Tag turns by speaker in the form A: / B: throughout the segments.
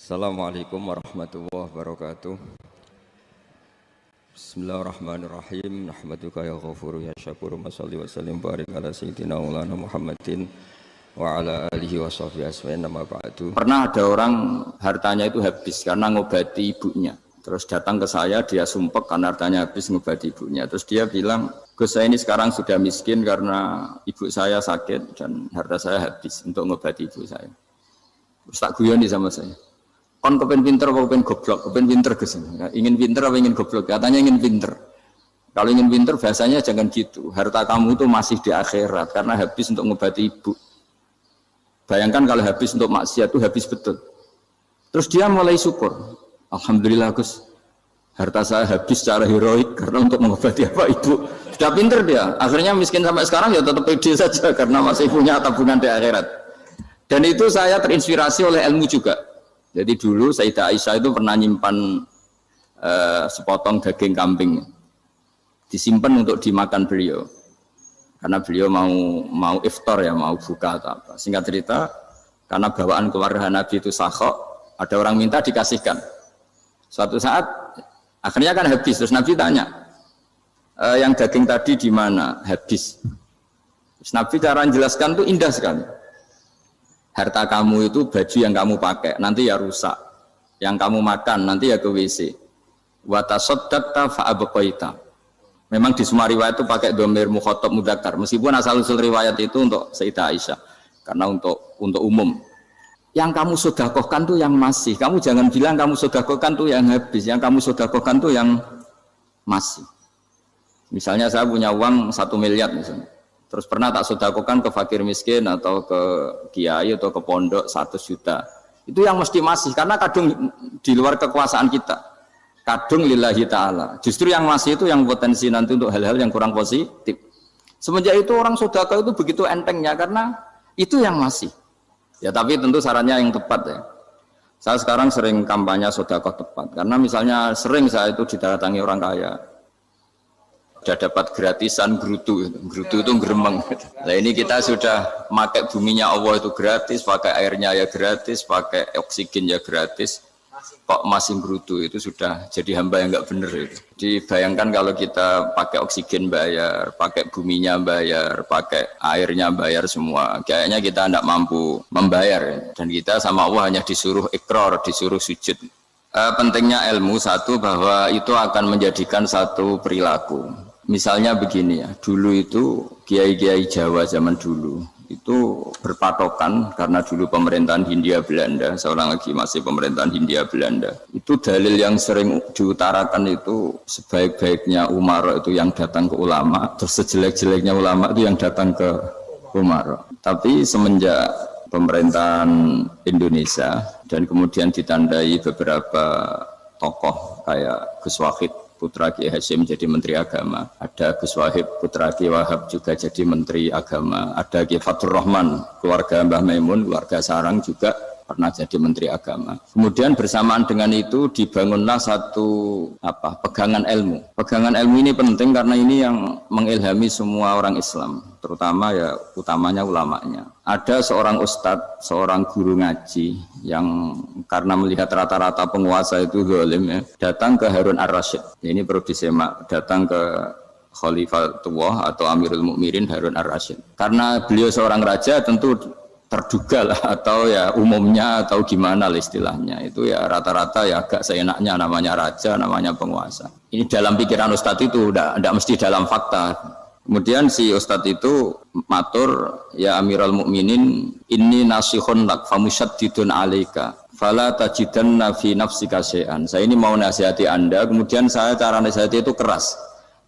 A: Assalamualaikum warahmatullahi wabarakatuh. Bismillahirrahmanirrahim. Nahmaduka ya ghafuru ya syakuru. Mashalli wa sallim barik ala sayyidina maulana Muhammadin wa ala alihi wa sahbihi asma'in nama ba'du. Pernah ada orang hartanya itu habis karena ngobati ibunya. Terus datang ke saya, dia sumpek karena hartanya habis ngobati ibunya. Terus dia bilang, Gus, saya ini sekarang sudah miskin karena ibu saya sakit dan harta saya habis untuk ngobati ibu saya. Terus tak guyoni sama saya. Kon kepen pinter apa kepen goblok? Kepen pinter Gus. Ingin pinter apa ingin goblok? Katanya ingin pinter. Kalau ingin pinter bahasanya jangan gitu. Harta kamu itu masih di akhirat karena habis untuk ngobati ibu. Bayangkan kalau habis untuk maksiat itu habis betul. Terus dia mulai syukur. Alhamdulillah Gus. Harta saya habis secara heroik karena untuk mengobati apa ibu. Sudah pinter dia. Akhirnya miskin sampai sekarang ya tetap pede saja karena masih punya tabungan di akhirat. Dan itu saya terinspirasi oleh ilmu juga. Jadi dulu Sayyidah Aisyah itu pernah nyimpan sepotong daging kambing, disimpan untuk dimakan beliau, karena beliau mau iftar ya, mau buka atau apa. Singkat cerita, karena bawaan keluarga Nabi itu sakhok, ada orang minta dikasihkan. Suatu saat akhirnya kan habis, terus Nabi tanya, yang daging tadi di mana? Habis. Terus Nabi cara menjelaskan itu indah sekali. Harta kamu itu baju yang kamu pakai, nanti ya rusak. Yang kamu makan, nanti ya ke WC. Wa tasaddaqta fa abqaita. Memang di semua riwayat itu pakai dhamir mukhatab mudzakkar. Meskipun asal-usul riwayat itu untuk Sayyidah Aisyah. Karena untuk umum. Yang kamu sedekahkan tuh yang masih. Kamu jangan bilang kamu sedekahkan tuh yang habis. Yang kamu sedekahkan tuh yang masih. Misalnya saya punya uang 1 miliar misalnya. Terus pernah tak sedekahkan ke fakir miskin atau ke kiai atau ke pondok 100 juta. Itu yang mesti masih, karena kadung di luar kekuasaan kita. Kadung lillahi ta'ala. Justru yang masih itu yang potensi nanti untuk hal-hal yang kurang positif. Semenjak itu orang sedekah itu begitu entengnya, karena itu yang masih. Ya tapi tentu sarannya yang tepat ya. Saya sekarang sering kampanye sedekah tepat. Karena misalnya sering saya itu didatangi orang kaya. Sudah dapat gratisan gerutu itu geremeng. Nah ini kita sudah pakai buminya Allah itu gratis, pakai airnya ya gratis, pakai oksigen ya gratis. Kok masih gerutu itu sudah jadi hamba yang nggak bener itu. Dibayangkan kalau kita pakai oksigen bayar, pakai buminya bayar, pakai airnya bayar semua. Kayaknya kita tidak mampu membayar. Dan kita sama Allah hanya disuruh ikrar, disuruh sujud. Pentingnya ilmu satu bahwa itu akan menjadikan satu perilaku. Misalnya begini ya, dulu itu kiai-kiai Jawa zaman dulu itu berpatokan karena dulu pemerintahan Hindia Belanda, seorang lagi masih pemerintahan Hindia Belanda. Itu dalil yang sering diutarakan itu sebaik-baiknya umara itu yang datang ke ulama, terus sejelek-jeleknya ulama itu yang datang ke umara. Tapi semenjak pemerintahan Indonesia dan kemudian ditandai beberapa tokoh kayak Gus Wahid putra Kiai Hasyim jadi Menteri Agama, ada Gus Wahib putra Kiai Wahab juga jadi Menteri Agama, ada Kiai Fathur Rahman keluarga Mbah Maimun, keluarga Sarang juga pernah jadi Menteri Agama. Kemudian bersamaan dengan itu dibangunlah satu pegangan ilmu. Pegangan ilmu ini penting karena ini yang mengilhami semua orang Islam, terutama ya utamanya ulamanya. Ada seorang ustadz, seorang guru ngaji yang karena melihat rata-rata penguasa itu zalim ya, datang ke Harun Ar-Rasyid. Ini perlu disemak, datang ke Khalifatullah atau Amirul Mukminin Harun Ar-Rasyid. Karena beliau seorang raja tentu terduga lah atau ya umumnya atau gimana lah istilahnya. Itu ya rata-rata ya agak seenaknya namanya raja, namanya penguasa. Ini dalam pikiran ustadz itu tidak mesti dalam fakta. Kemudian si ustadz itu matur, ya Amirul Mukminin, inni nasihun lak famusyaddidun alaika fala tajidanna fi nafsika syai'an. Saya ini mau nasihati Anda, kemudian saya cara nasihati itu keras.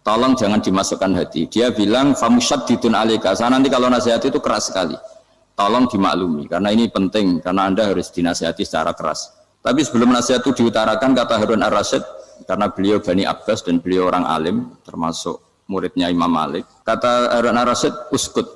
A: Tolong jangan dimasukkan hati. Dia bilang famusyaddidun alaika. Saya nanti kalau nasihati itu keras sekali. Tolong dimaklumi karena ini penting, karena Anda harus dinasihati secara keras. Tapi sebelum nasihat itu diutarakan, kata Harun Ar-Rasyid, karena beliau Bani Abbas dan beliau orang alim termasuk muridnya Imam Malik, kata Harun Ar-Rasyid, uskut,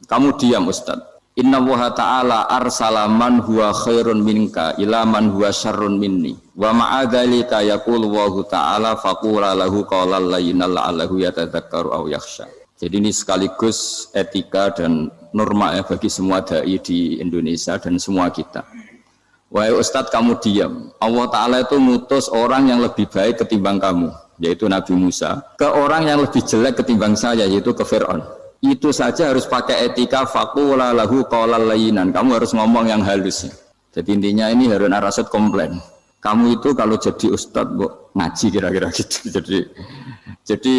A: kamu diam Ustaz. Inna Allaha ta'ala arsala man huwa khairun minka ila man huwa syarrun minni wa ma'adhalika yaqulu Allahu ta'ala faqula lahu qawlan layyinal la'allahu yatadzakkaru aw yakhsha. Jadi ini sekaligus etika dan norma ya bagi semua dai di Indonesia dan semua kita. Wahai Ustadz kamu diam. Allah Ta'ala itu ngutus orang yang lebih baik ketimbang kamu, yaitu Nabi Musa, ke orang yang lebih jelek ketimbang saya, yaitu ke Fir'aun. Itu saja harus pakai etika faqula lahu qawlan layyinan. Kamu harus ngomong yang halus. Jadi intinya ini Harun ar-Rasyid komplain. Kamu itu kalau jadi Ustadz ngaji kira-kira gitu. Jadi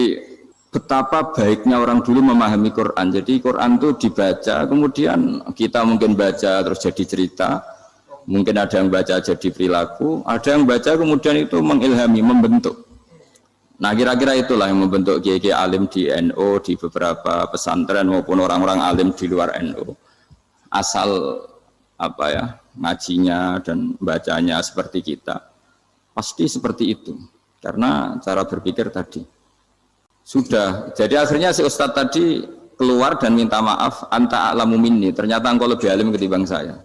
A: betapa baiknya orang dulu memahami Quran. Jadi Quran itu dibaca, kemudian kita mungkin baca terus jadi cerita. Mungkin ada yang baca jadi perilaku, ada yang baca kemudian itu mengilhami, membentuk. Nah kira-kira itulah yang membentuk kiai-kiai alim di NU, di beberapa pesantren maupun orang-orang alim di luar NU. Asal apa ya, ngajinya dan bacanya seperti kita, pasti seperti itu. Karena cara berpikir tadi sudah. Jadi akhirnya si Ustadz tadi keluar dan minta maaf, anta a'lamu minni, ternyata engkau lebih alim ketimbang saya.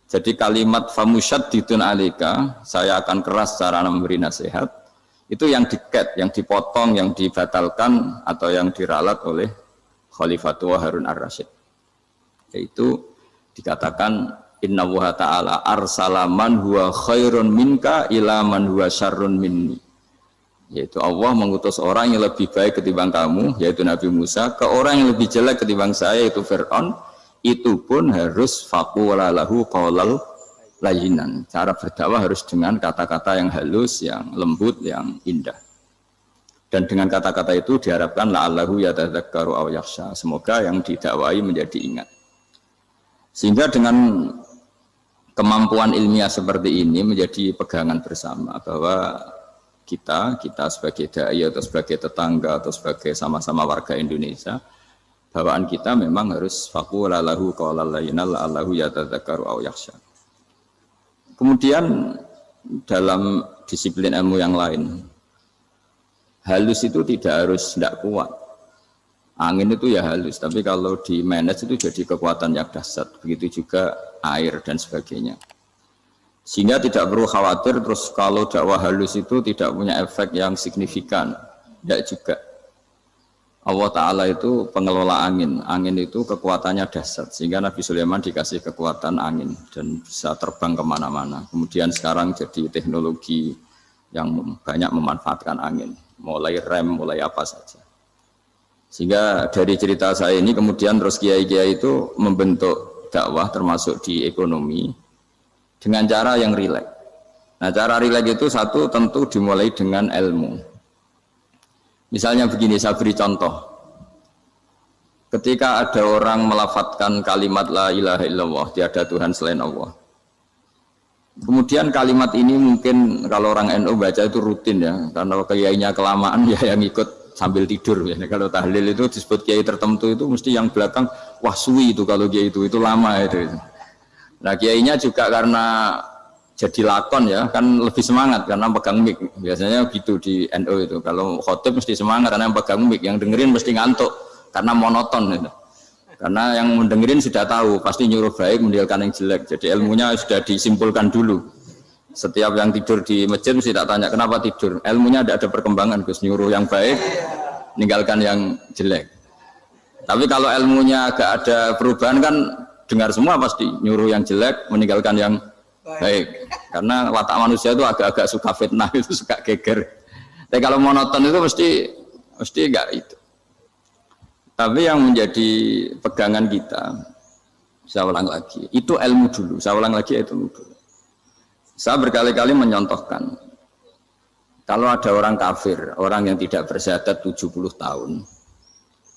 A: Jadi kalimat famusyaddidun alika, saya akan keras cara memberi nasihat, itu yang diket, yang dipotong, yang dibatalkan atau yang diralat oleh Khalifatul Harun ar-Rasyid. Yaitu dikatakan inna Allaha ta'ala arsala man huwa khairun minka ila man huwa syarrun minni. Yaitu Allah mengutus orang yang lebih baik ketimbang kamu, yaitu Nabi Musa, ke orang yang lebih jelek ketimbang saya, yaitu Fir'aun. Itu pun harus faqula lahu qawlan layyinan. Cara berdakwah harus dengan kata-kata yang halus, yang lembut, yang indah. Dan dengan kata-kata itu diharapkan la'allahu yatadzakkaru aw yakhsha. Semoga yang didakwai menjadi ingat. Sehingga dengan kemampuan ilmiah seperti ini menjadi pegangan bersama bahwa kita sebagai dai atau sebagai tetangga atau sebagai sama-sama warga Indonesia, bawaan kita memang harus faqula lahu qawlan layyinan la'allahu yatadzakkaru aw yakhsha. Kemudian dalam disiplin ilmu yang lain, halus itu tidak kuat. Angin itu ya halus, tapi kalau di manage itu jadi kekuatan yang dahsyat. Begitu juga air dan sebagainya. Sehingga tidak perlu khawatir terus kalau dakwah halus itu tidak punya efek yang signifikan. Tidak juga. Allah Ta'ala itu pengelola angin. Angin itu kekuatannya dahsyat. Sehingga Nabi Sulaiman dikasih kekuatan angin dan bisa terbang kemana-mana. Kemudian sekarang jadi teknologi yang banyak memanfaatkan angin. Mulai rem, mulai apa saja. Sehingga dari cerita saya ini kemudian terus kiai-kiai itu membentuk dakwah termasuk di ekonomi dengan cara yang rileks. Nah cara rileks itu satu tentu dimulai dengan ilmu. Misalnya begini, saya beri contoh. Ketika ada orang melafadzkan kalimat la ilaha illallah, tiada Tuhan selain Allah. Kemudian kalimat ini mungkin kalau orang NU baca itu rutin ya, karena kiainya kelamaan ya yang ikut sambil tidur. Ya. Kalau tahlil itu disebut kiai tertentu itu mesti yang belakang, wah suwi itu kalau kiai itu lama itu. Nah kiainya juga karena jadi lakon ya kan lebih semangat karena pegang mic, biasanya gitu di NU itu. Kalau khotib mesti semangat karena yang pegang mic, yang dengerin mesti ngantuk karena monoton gitu. Karena yang mendengerin sudah tahu pasti nyuruh baik meninggalkan yang jelek, jadi ilmunya sudah disimpulkan dulu. Setiap yang tidur di masjid mesti tak tanya kenapa tidur, ilmunya tidak ada perkembangan, Gus, nyuruh yang baik meninggalkan yang jelek. Tapi kalau ilmunya agak ada perubahan kan dengar semua pasti nyuruh yang jelek meninggalkan yang baik, karena watak manusia itu agak-agak suka fitnah, itu suka geger. Tapi kalau monoton itu mesti enggak itu. Tapi yang menjadi pegangan kita, saya ulang lagi, itu ilmu dulu. Saya ulang lagi itu ilmu dulu. Saya berkali-kali menyontohkan, kalau ada orang kafir, orang yang tidak bersyahadat 70 tahun,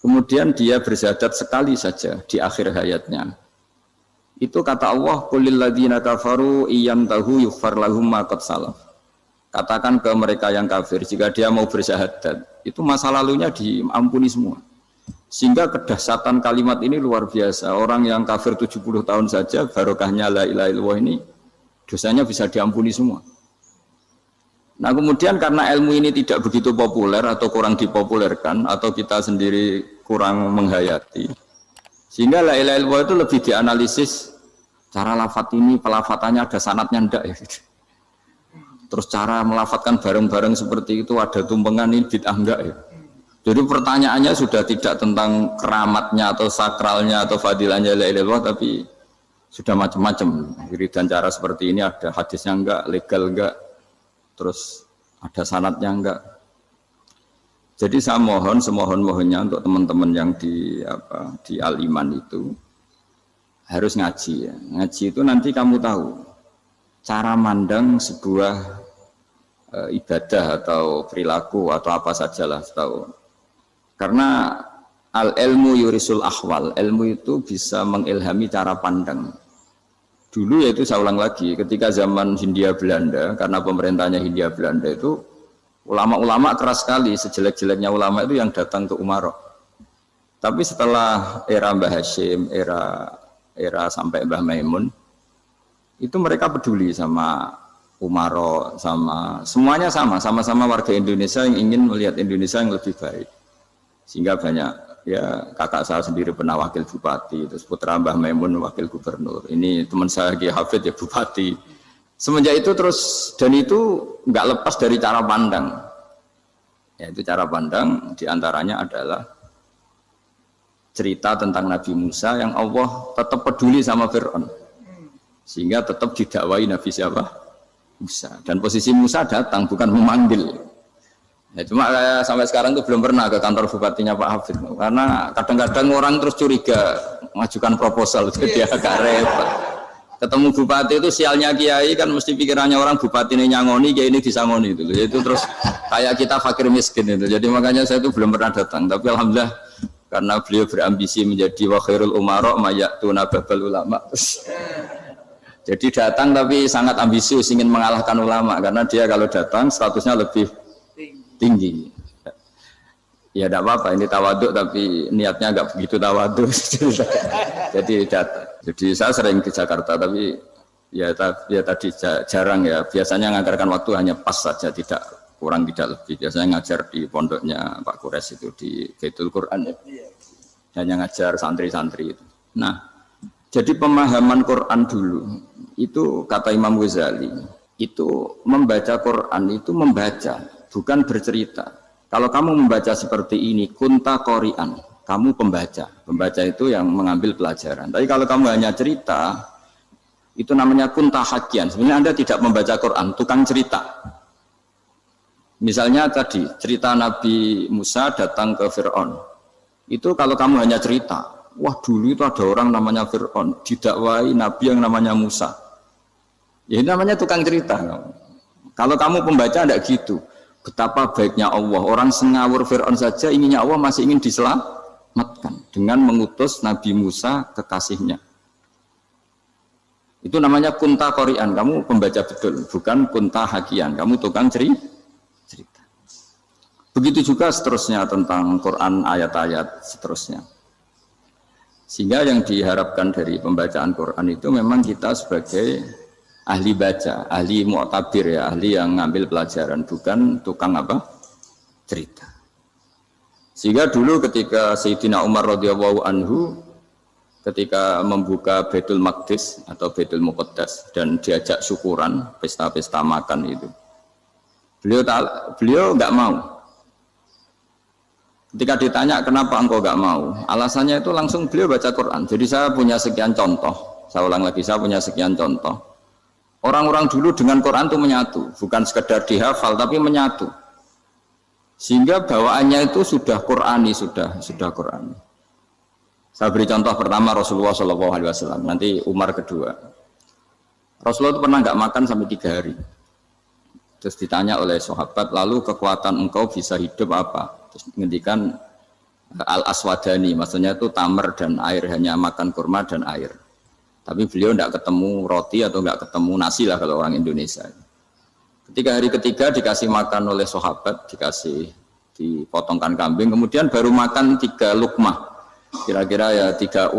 A: kemudian dia bersyahadat sekali saja di akhir hayatnya. Itu kata Allah, qulil ladzina kafaru iyantahu yughfar lahum ma qad salaf. Katakan ke mereka yang kafir, jika dia mau bersyahadat, itu masa lalunya diampuni semua. Sehingga kedahsyatan kalimat ini luar biasa. Orang yang kafir 70 tahun saja, barokahnya la ilaha illallah ini, dosanya bisa diampuni semua. Nah kemudian karena ilmu ini tidak begitu populer atau kurang dipopulerkan, atau kita sendiri kurang menghayati, sehingga la ilaha illallah itu lebih dianalisis cara lafadz ini, pelafatannya ada sanadnya enggak ya gitu. Terus cara melafatkan bareng-bareng seperti itu ada tumpengan ini bid'ah enggak ya. Jadi pertanyaannya sudah tidak tentang keramatnya atau sakralnya atau fadilahnya la ilaha illallah, tapi sudah macam-macam. Wiridan cara seperti ini ada hadisnya enggak, legal enggak, terus ada sanadnya enggak. Jadi saya mohon semohon-mohonnya untuk teman-teman yang di Al-Iman itu harus ngaji ya. Ngaji itu nanti kamu tahu cara mandang sebuah ibadah atau perilaku atau apa sajalah tahu. Karena al-ilmu yurisul ahwal, ilmu itu bisa mengilhami cara pandang. Dulu yaitu saya ulang lagi, ketika zaman Hindia Belanda, karena pemerintahnya Hindia Belanda itu ulama-ulama keras sekali, sejelek-jeleknya ulama itu yang datang ke Umarok. Tapi setelah era Mbah Hashim, era sampai Mbah Maimun, itu mereka peduli sama Umarok, sama semuanya sama-sama warga Indonesia yang ingin melihat Indonesia yang lebih baik. Sehingga banyak, ya kakak saya sendiri pernah wakil bupati, terus putra Mbah Maimun wakil gubernur. Ini teman saya Ki Hafid ya bupati. Semenjak itu terus, dan itu nggak lepas dari cara pandang. Yaitu cara pandang diantaranya adalah cerita tentang Nabi Musa yang Allah tetap peduli sama Fir'aun. Sehingga tetap didakwai Nabi siapa? Musa. Dan posisi Musa datang, bukan memanggil. Ya, cuma saya sampai sekarang itu belum pernah ke kantor bupatinya Pak Hafid. Karena kadang-kadang orang terus curiga, mengajukan proposal, jadi agak repot. Ketemu bupati itu sialnya kiai kan mesti pikirannya orang bupati ini nyangoni, kiai ini disangoni itu. Itu terus kayak kita fakir miskin itu. Jadi makanya saya itu belum pernah datang. Tapi alhamdulillah karena beliau berambisi menjadi wa khairul umarok mayatuna babal ulama. Jadi datang tapi sangat ambisius ingin mengalahkan ulama karena dia kalau datang statusnya lebih tinggi. Ya tidak apa-apa, ini tawaduk tapi niatnya agak begitu tawaduk. Jadi saya sering ke Jakarta tapi ya tadi jarang ya. Biasanya mengajarkan waktu hanya pas saja, tidak kurang tidak lebih. Biasanya ngajar di pondoknya Pak Kures itu di Baitul Quran ya. Hanya ngajar santri-santri itu. Nah, jadi pemahaman Quran dulu itu kata Imam Ghazali itu membaca Quran itu membaca, bukan bercerita. Kalau kamu membaca seperti ini, kunta qori'an, kamu pembaca. Pembaca itu yang mengambil pelajaran. Tapi kalau kamu hanya cerita, itu namanya kunta hakian. Sebenarnya Anda tidak membaca Quran, tukang cerita. Misalnya tadi, cerita Nabi Musa datang ke Fir'aun. Itu kalau kamu hanya cerita, wah dulu itu ada orang namanya Fir'aun, didakwai Nabi yang namanya Musa. Ya ini namanya tukang cerita. Kalau kamu pembaca tidak gitu. Betapa baiknya Allah, orang sengawur Fir'aun saja inginnya Allah masih ingin diselamatkan dengan mengutus Nabi Musa kekasihnya. Itu namanya kunta qori'an, kamu pembaca betul, bukan kunta hakian, kamu tukang cerita. Begitu juga seterusnya tentang Quran ayat-ayat seterusnya. Sehingga yang diharapkan dari pembacaan Quran itu memang kita sebagai ahli baca, ahli mu'tabir ya, ahli yang ngambil pelajaran, bukan tukang apa? Cerita. Sehingga dulu ketika Sayyidina Umar radhiyallahu anhu ketika membuka Baitul Maqdis atau Baitul Muqaddas dan diajak syukuran, pesta-pesta makan itu. Beliau enggak mau. Ketika ditanya kenapa engkau enggak mau? Alasannya itu langsung beliau baca Quran. Jadi saya punya sekian contoh. Saya ulang lagi, saya punya sekian contoh. Orang-orang dulu dengan Quran itu menyatu, bukan sekedar dihafal tapi menyatu. Sehingga bawaannya itu sudah Qurani, sudah Qurani. Saya beri contoh pertama Rasulullah SAW, nanti Umar kedua. Rasulullah itu pernah nggak makan sampai 3 hari. Terus ditanya oleh sahabat, lalu kekuatan engkau bisa hidup apa? Terus menghentikan al-aswadani, maksudnya itu tamar dan air, hanya makan kurma dan air. Tapi beliau tidak ketemu roti atau tidak ketemu nasi lah kalau orang Indonesia. Ketika hari ketiga dikasih makan oleh sahabat, dipotongkan kambing, kemudian baru makan 3 lukmah, kira-kira ya 3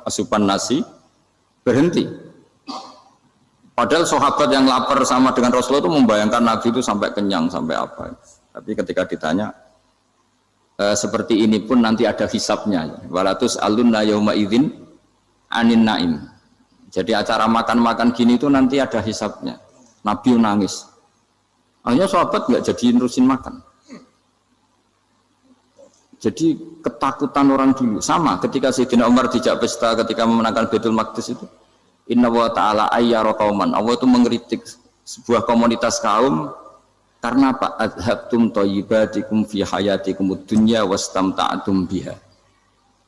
A: asupan nasi, berhenti. Padahal sahabat yang lapar sama dengan Rasulullah itu membayangkan Nabi itu sampai kenyang, sampai apa. Tapi ketika ditanya, seperti ini pun nanti ada hisabnya. Walatus alunna yauma idzin anin naim. Jadi acara makan-makan gini itu nanti ada hisabnya. Nabi nangis. Akhirnya sahabat nggak jadi nerusin makan. Jadi ketakutan orang dulu sama ketika Sayyidina Umar dijak pesta ketika memenangkan Baitul Maqdis itu. Inna wa ta'ala ayyara qauman. Allah itu mengkritik sebuah komunitas kaum karena apa? Adhabtum thayyibatikum fi hayatikum ad-dunya wastamta'tum biha.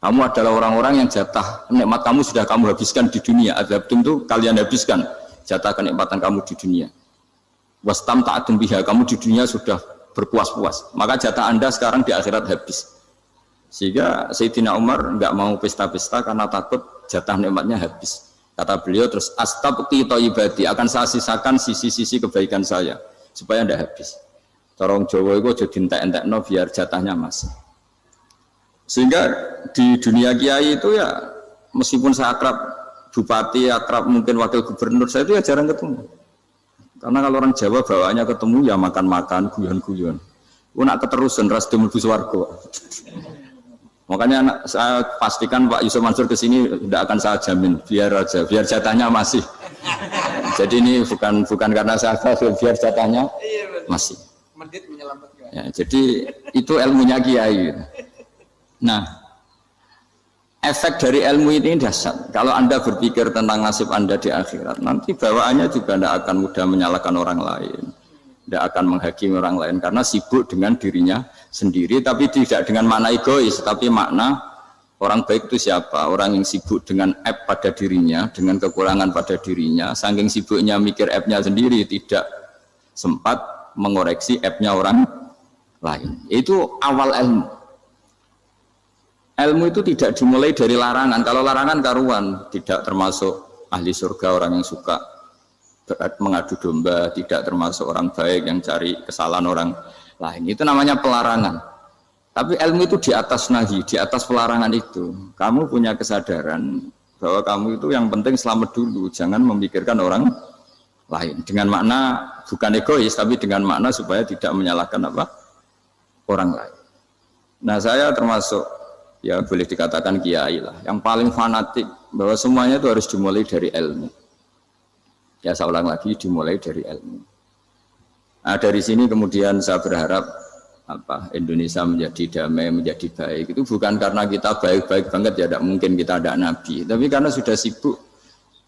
A: Kamu adalah orang-orang yang jatah nikmat kamu sudah kamu habiskan di dunia. Adhabtum itu kalian habiskan jatah kenikmatan kamu di dunia. Wastamta'tum biha, kamu di dunia sudah berpuas-puas. Maka jatah Anda sekarang di akhirat habis. Sehingga Sayyidina Umar enggak mau pesta-pesta karena takut jatah nikmatnya habis. Kata beliau terus astabqi thayyibati, akan saya sisakan sisi-sisi kebaikan saya supaya tidak habis. Corong Jawa itu aja dientek-entekno biar jatahnya masih. Sehingga di dunia kiai itu ya meskipun saya akrab bupati, akrab mungkin wakil gubernur, saya itu ya jarang ketemu. Karena kalau orang Jawa bawaannya ketemu ya makan-makan, guyon-guyon. Nak keterusan ras demul swarga. Makanya saya pastikan Pak Yusuf Mansur ke sini tidak akan saya jamin, biar aja, biar jatahnya masih. Jadi ini bukan karena saya biar jatahnya masih. Ya, jadi itu ilmunya kiai. Nah, efek dari ilmu ini dahsyat. Kalau Anda berpikir tentang nasib Anda di akhirat, nanti bawaannya juga tidak akan mudah menyalahkan orang lain, tidak akan menghakimi orang lain karena sibuk dengan dirinya sendiri, tapi tidak dengan makna egois, tapi makna orang baik itu siapa? Orang yang sibuk dengan aib pada dirinya, dengan kekurangan pada dirinya, saking sibuknya mikir aibnya sendiri, tidak sempat mengoreksi aibnya orang lain. Itu awal ilmu. Ilmu itu tidak dimulai dari larangan. Kalau larangan karuan, tidak termasuk ahli surga, orang yang suka mengadu domba, tidak termasuk orang baik yang cari kesalahan orang lain. Itu namanya pelarangan. Tapi ilmu itu di atas nahi, di atas pelarangan itu. Kamu punya kesadaran bahwa kamu itu yang penting selamat dulu, jangan memikirkan orang lain. Dengan makna bukan egois, tapi dengan makna supaya tidak menyalahkan apa? Orang lain. Nah, saya termasuk ya boleh dikatakan kiai lah, yang paling fanatik bahwa semuanya itu harus dimulai dari ilmu. Ya saya ulang lagi, dimulai dari ilmu. Nah, dari sini kemudian saya berharap Indonesia menjadi damai, menjadi baik. Itu bukan karena kita baik-baik banget, ya tidak mungkin kita ada nabi, tapi karena sudah sibuk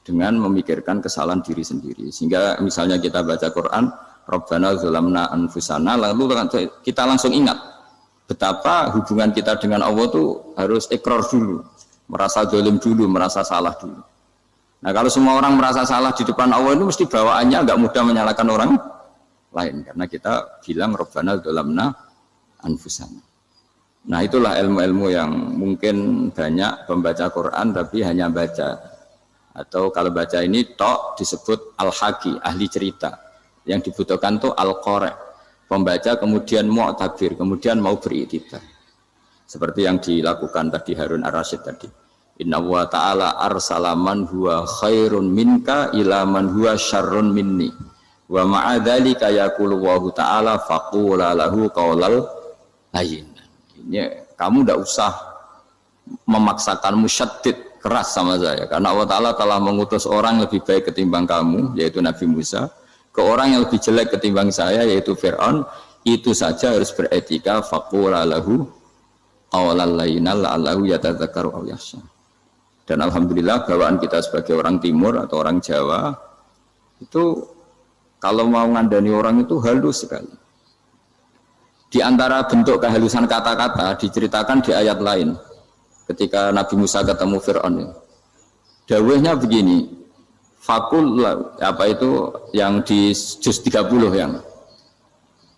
A: dengan memikirkan kesalahan diri sendiri. Sehingga misalnya kita baca Quran, Rabbana zalamna anfusana, lalu kita langsung ingat betapa hubungan kita dengan Allah itu harus ikrar dulu, merasa zalim dulu, merasa salah dulu. Nah, kalau semua orang merasa salah di depan Allah itu mesti bawaannya enggak mudah menyalahkan orang lain, karena kita bilang Rabbana zalamna anfusana. Nah, itulah ilmu-ilmu yang mungkin banyak pembaca Quran tapi hanya baca, atau kalau baca ini tok disebut al-haqi, ahli cerita. Yang dibutuhkan tuh al-qari, pembaca kemudian mu'tabir, kemudian mau beriktibar. Seperti yang dilakukan tadi Harun Ar-Rasyid tadi. Inna wa ta'ala arsala man huwa khairun minka ila man huwa syarrun minni. Wa ma'adzalika yaqulu wa ta'ala faqula lahu qaulal layyin. Ini kamu tidak usah memaksakan musyaddid keras sama saya, karena Allah Ta'ala telah mengutus orang lebih baik ketimbang kamu, yaitu Nabi Musa, ke orang yang lebih jelek ketimbang saya, yaitu Fir'aun. Itu saja harus beretika. Faqula lahu qaulal layyin la'allahu yatadzakkaru aw yakhsha. Dan alhamdulillah bawaan kita sebagai orang timur atau orang Jawa itu kalau mau ngandani orang itu halus sekali. Di antara bentuk kehalusan kata-kata diceritakan di ayat lain. Ketika Nabi Musa ketemu Fir'aun, dawuhnya begini, fakul apa itu yang di juz 30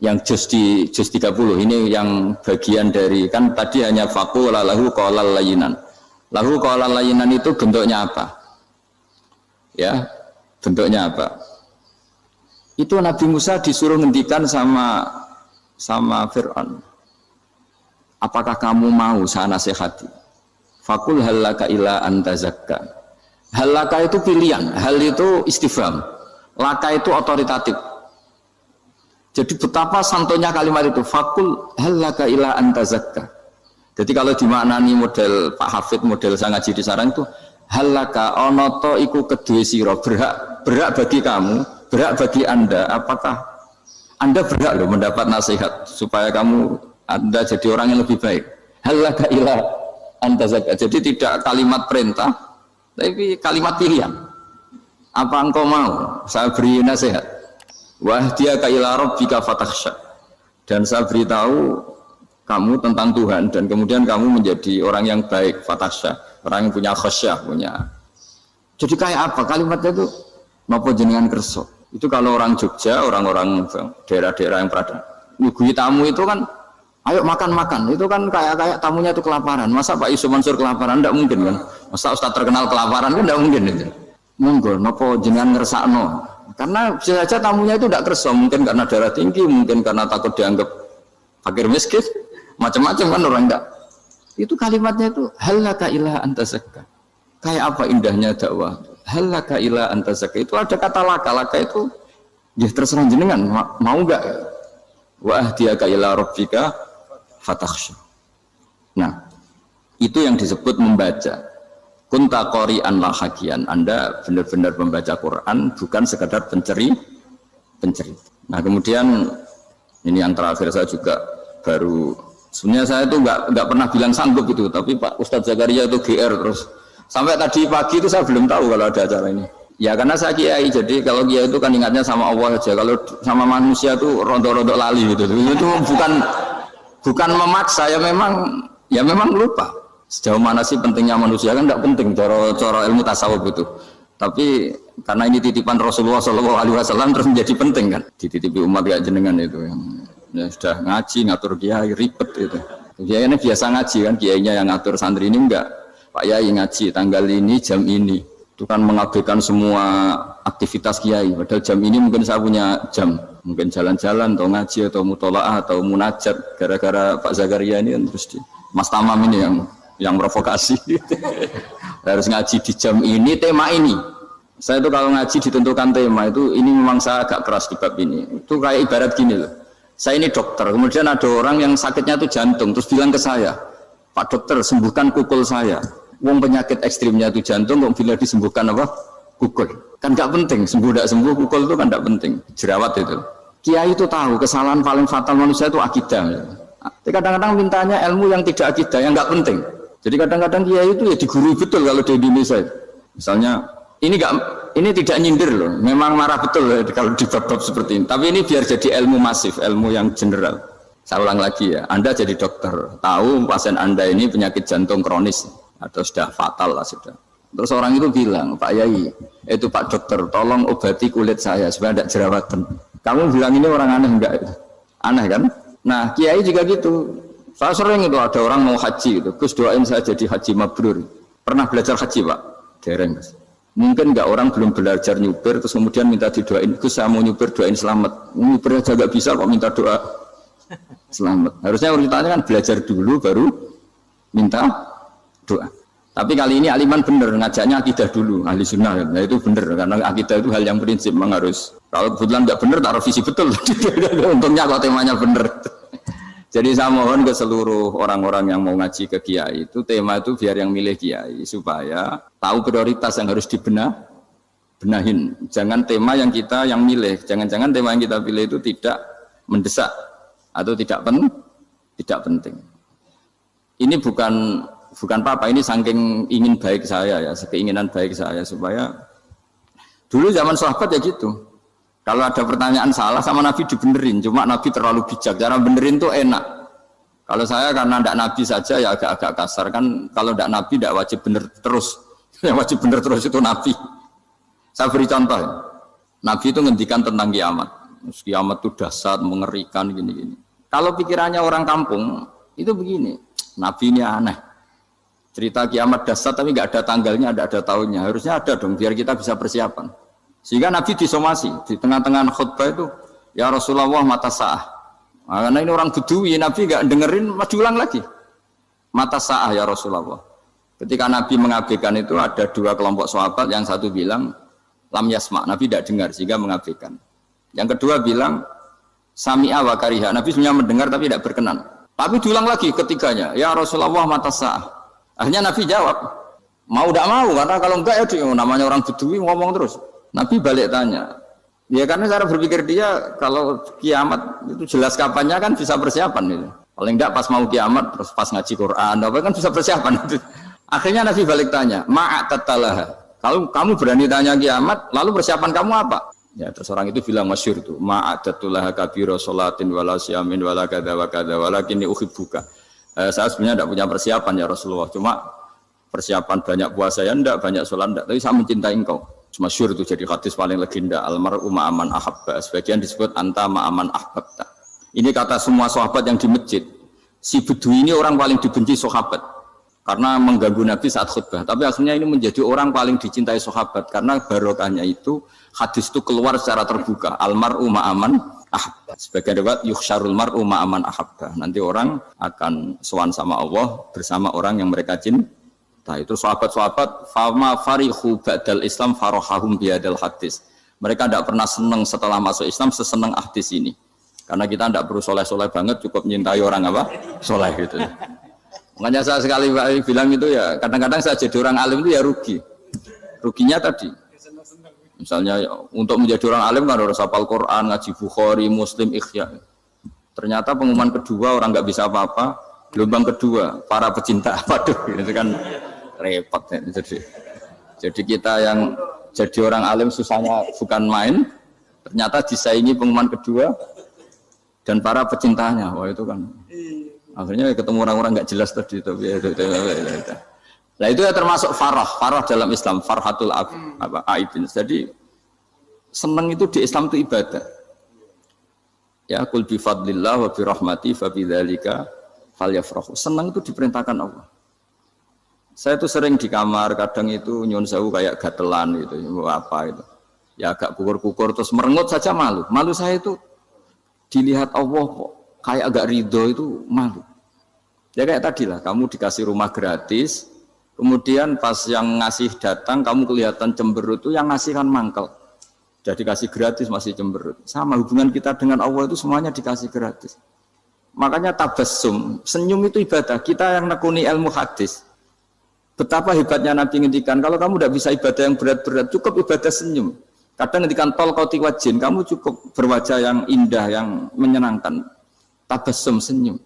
A: yang juz 30 ini yang bagian dari, kan tadi hanya fakul lahu qaulal layyinan. Lahu qaulal layyinan itu bentuknya apa? Ya, bentuknya apa? Itu Nabi Musa disuruh ngendikan sama Fir'aun. Apakah kamu mau saya nasihati? Fakul halaka ila antazakka. Halaka itu pilihan, hal itu istifham, laka itu otoritatif. Jadi betapa santonya kalimat itu. Fakul halaka ila antazakka. Jadi kalau dimaknani model Pak Hafid, model saya ngaji di sarang itu, halaka onoto iku kedue sira, berhak bagi kamu, berhak bagi Anda, apakah Anda berhak loh mendapat nasihat supaya Anda jadi orang yang lebih baik. Halaka ila antazakka. Jadi tidak kalimat perintah, tapi kalimat pilihan. Apa engkau mau saya beri nasihat? Wahdiyaka ila rabbika fatakhsha. Dan saya beritahu kamu tentang Tuhan dan kemudian kamu menjadi orang yang baik, fatakhsha, orang yang punya khasyah, punya. Jadi kayak apa kalimatnya itu? Napa jenengan kersa? Itu kalau orang Jogja, orang-orang daerah-daerah yang berada nyugui tamu itu kan ayo makan-makan, itu kan kayak tamunya itu kelaparan. Masa Pak Yusuf Mansur kelaparan? Tidak mungkin kan. Masa Ustadz terkenal kelaparan kan tidak mungkin itu. Monggo napa jenengan ngersakno. Karena bisa saja tamunya itu tidak kersa, mungkin karena darah tinggi, mungkin karena takut dianggap fakir miskin, macam-macam kan orang enggak. Itu kalimatnya itu halaka ila anta zakka. Kayak apa indahnya dakwah. Halaka ila anta zakka. Itu ada kata laka itu ya terserah jenengan mau enggak. Wa ahdiyaka ila rabbika fatakhsha. Nah, itu yang disebut membaca. Kunta qori'an la hakian. Anda benar-benar membaca Quran, bukan sekadar penceri. Nah, kemudian ini yang terakhir saya juga baru sebenarnya saya itu enggak pernah bilang sanggup itu, tapi Pak Ustadz Zakaria itu GR terus. Sampai tadi pagi itu saya belum tahu kalau ada acara ini. Ya karena saya kiai, jadi kalau kiai itu kan ingatnya sama Allah aja. Kalau sama manusia itu rontok-rontok lali gitu. Itu bukan memaksa, ya memang lupa. Sejauh mana sih pentingnya manusia kan tidak penting cara ilmu tasawuf itu. Tapi karena ini titipan Rasulullah SAW terus menjadi penting kan. Dititipi umat kayak jenengan itu yang ya sudah ngaji ngatur kiai ribet itu. Kiai ini biasa ngaji kan, kiainya yang ngatur, santri ini enggak. Pak Yai ngaji tanggal ini jam ini. Itu kan mengabaikan semua aktivitas kiai. Padahal jam ini mungkin saya punya jam, mungkin jalan-jalan atau ngaji atau mutolaah atau munajat. Gara-gara Pak Zakaria ini kan terus Mas Tamam ini yang provokasi. Harus ngaji di jam ini, tema ini. Saya itu kalau ngaji ditentukan tema itu, ini memang saya agak keras di bab ini. Itu kayak ibarat gini loh. Saya ini dokter, kemudian ada orang yang sakitnya itu jantung, terus bilang ke saya, Pak dokter sembuhkan kukul saya. Wong penyakit ekstrimnya itu jantung, kok bila disembuhkan apa? Kukul. Kan nggak penting, sembuh tidak sembuh, kukul itu kan nggak penting. Jerawat itu. Kiai itu tahu kesalahan paling fatal manusia itu akidah. Tapi kadang-kadang mintanya ilmu yang tidak akidah, yang nggak penting. Jadi kadang-kadang kiai itu ya digurui betul kalau di Indonesia. Misalnya ini tidak nyindir loh, memang marah betul ya, kalau di bab-bab seperti ini. Tapi ini biar jadi ilmu masif, ilmu yang general. Saya ulang lagi ya, Anda jadi dokter, tahu pasien Anda ini penyakit jantung kronis atau sudah fatal lah sudah. Terus orang itu bilang, Pak Yai, itu Pak dokter, tolong obati kulit saya supaya tidak jerawatan. Kamu bilang ini orang aneh enggak? Aneh kan? Nah, kiai juga gitu. Saya sering itu ada orang mau haji gitu, Gus doain saya jadi haji mabrur. Pernah belajar haji Pak? Dereng Gus. Mungkin enggak orang belum belajar nyupir terus kemudian minta didoain, Gus saya mau nyupir doain selamat. Nyupir aja enggak bisa kok minta doa selamat. Harusnya urutannya kan belajar dulu baru minta doa. Tapi kali ini aliman bener ngajaknya akidah dulu, ahli sunnah. Nah itu bener karena akidah itu hal yang prinsip memang harus. Kalau kebetulan nggak bener taruh visi betul. Untungnya kalau temanya bener. Jadi saya mohon ke seluruh orang-orang yang mau ngaji ke kiai itu tema itu biar yang milih kiai supaya tahu prioritas yang harus benahin. Jangan tema yang kita yang milih. Jangan-jangan tema yang kita pilih itu tidak mendesak atau tidak penting. Ini bukan apa, ini saking ingin baik saya ya, keinginan baik saya supaya dulu zaman sahabat ya gitu. Kalau ada pertanyaan salah sama Nabi dibenerin, cuma Nabi terlalu bijak, cara benerin tuh enak. Kalau saya karena tidak Nabi saja ya agak-agak kasar kan, kalau tidak Nabi tidak wajib bener terus, yang wajib bener terus itu Nabi. Saya beri contoh, ya. Nabi itu ngendikan tentang kiamat. Kiamat itu dahsyat, mengerikan gini-gini. Kalau pikirannya orang kampung itu begini, Nabi ini aneh. Cerita kiamat dahsyat tapi nggak ada tanggalnya, ada tahunnya. Harusnya ada dong biar kita bisa persiapan. Sehingga Nabi disomasi di tengah-tengah khutbah itu, ya Rasulullah mata sa'ah. Nah, karena ini orang Bedui, Nabi nggak dengerin, maju ulang lagi. Mata sa'ah ya Rasulullah. Ketika Nabi mengabaikan itu ada dua kelompok sahabat, yang satu bilang lam yasma, Nabi tidak dengar sehingga mengabaikan. Yang kedua bilang sami'a wa kariha, Nabi sebenarnya mendengar tapi tidak berkenan. Tapi diulang lagi ketiganya, ya Rasulullah mata sa'ah. Akhirnya Nabi jawab, mau tidak mau, karena kalau enggak ya namanya orang Bedui ngomong terus. Nabi balik tanya, ya karena cara berpikir dia kalau kiamat itu jelas kapannya kan bisa persiapan itu. Paling enggak pas mau kiamat terus pas ngaji Quran, apa kan bisa persiapan itu. Akhirnya Nabi balik tanya, ma'at tatalaha, Kalau kamu berani tanya kiamat, lalu persiapan kamu apa? Ya, terus orang itu bilang masyhur itu, ma'adatullah kabira sholatin wala siyamin wala kadza wa kadza walakinni uhibbuka. Saya sebenarnya tidak punya persiapan ya Rasulullah, cuma persiapan banyak puasa ya enggak, banyak sholat enggak, tapi saya mencintai engkau. Masyhur itu jadi hadis paling legenda, almar'u ma'aman ahabba. Sebagian disebut anta ma'aman ahbabta. Ini kata semua sahabat yang di masjid. Si Bedui ini orang paling dibenci sahabat karena mengganggu Nabi saat khutbah. Tapi akhirnya ini menjadi orang paling dicintai sahabat karena barokahnya itu hadis itu keluar secara terbuka. Almar'u ma'aman ahabba. Sebagian riwayat yuhsyarul mar'u ma'aman ahabba. Nanti orang akan sowan sama Allah bersama orang yang mereka cintai. Nah, itu sahabat-sahabat fama farihu ba'dal Islam farahahum biadal hadis. Mereka tidak pernah senang setelah masuk Islam sesenang hadis ini. Karena kita tidak perlu soleh-soleh banget, cukup menyintai orang apa? Soleh gitu. Makanya saya sekali bilang itu ya, kadang-kadang saya jadi orang alim itu ya rugi. Ruginya tadi. Misalnya untuk menjadi orang alim kan harus hafal Quran, ngaji Bukhari, Muslim, Ikhya. Ternyata pengumuman kedua orang nggak bisa apa-apa. Gelombang kedua para pecinta, waduh, itu kan repot ya. Jadi kita yang jadi orang alim susahnya bukan main, ternyata disaingi pengumuman kedua dan para pecintanya. Wah itu kan akhirnya ketemu orang-orang nggak jelas tadi. Nah itu ya termasuk farah dalam Islam, farhatul aibin. Jadi senang itu di Islam itu ibadah. Ya qul bi fadlillah wa bi rahmati fa bidzalika falyafrahu. Senang itu diperintahkan Allah. Saya tuh sering di kamar, kadang itu nyun sewu kayak gatelan gitu, apa itu. Ya agak kukur-kukur terus merengut saja malu. Malu saya itu dilihat Allah kok kayak agak ridho itu malu. Ya kayak tadi lah, kamu dikasih rumah gratis, kemudian pas yang ngasih datang kamu kelihatan cemberut, itu yang ngasih kan mangkel. Jadi dikasih gratis masih cemberut. Sama hubungan kita dengan Allah itu semuanya dikasih gratis. Makanya tabassum, senyum itu ibadah. Kita yang nekuni ilmu hadis. Betapa hebatnya Nabi ngendikan, kalau kamu tidak bisa ibadah yang berat-berat, cukup ibadah senyum. Kadang ngendikan tol koti wajin, kamu cukup berwajah yang indah, yang menyenangkan. Tabassum, senyum.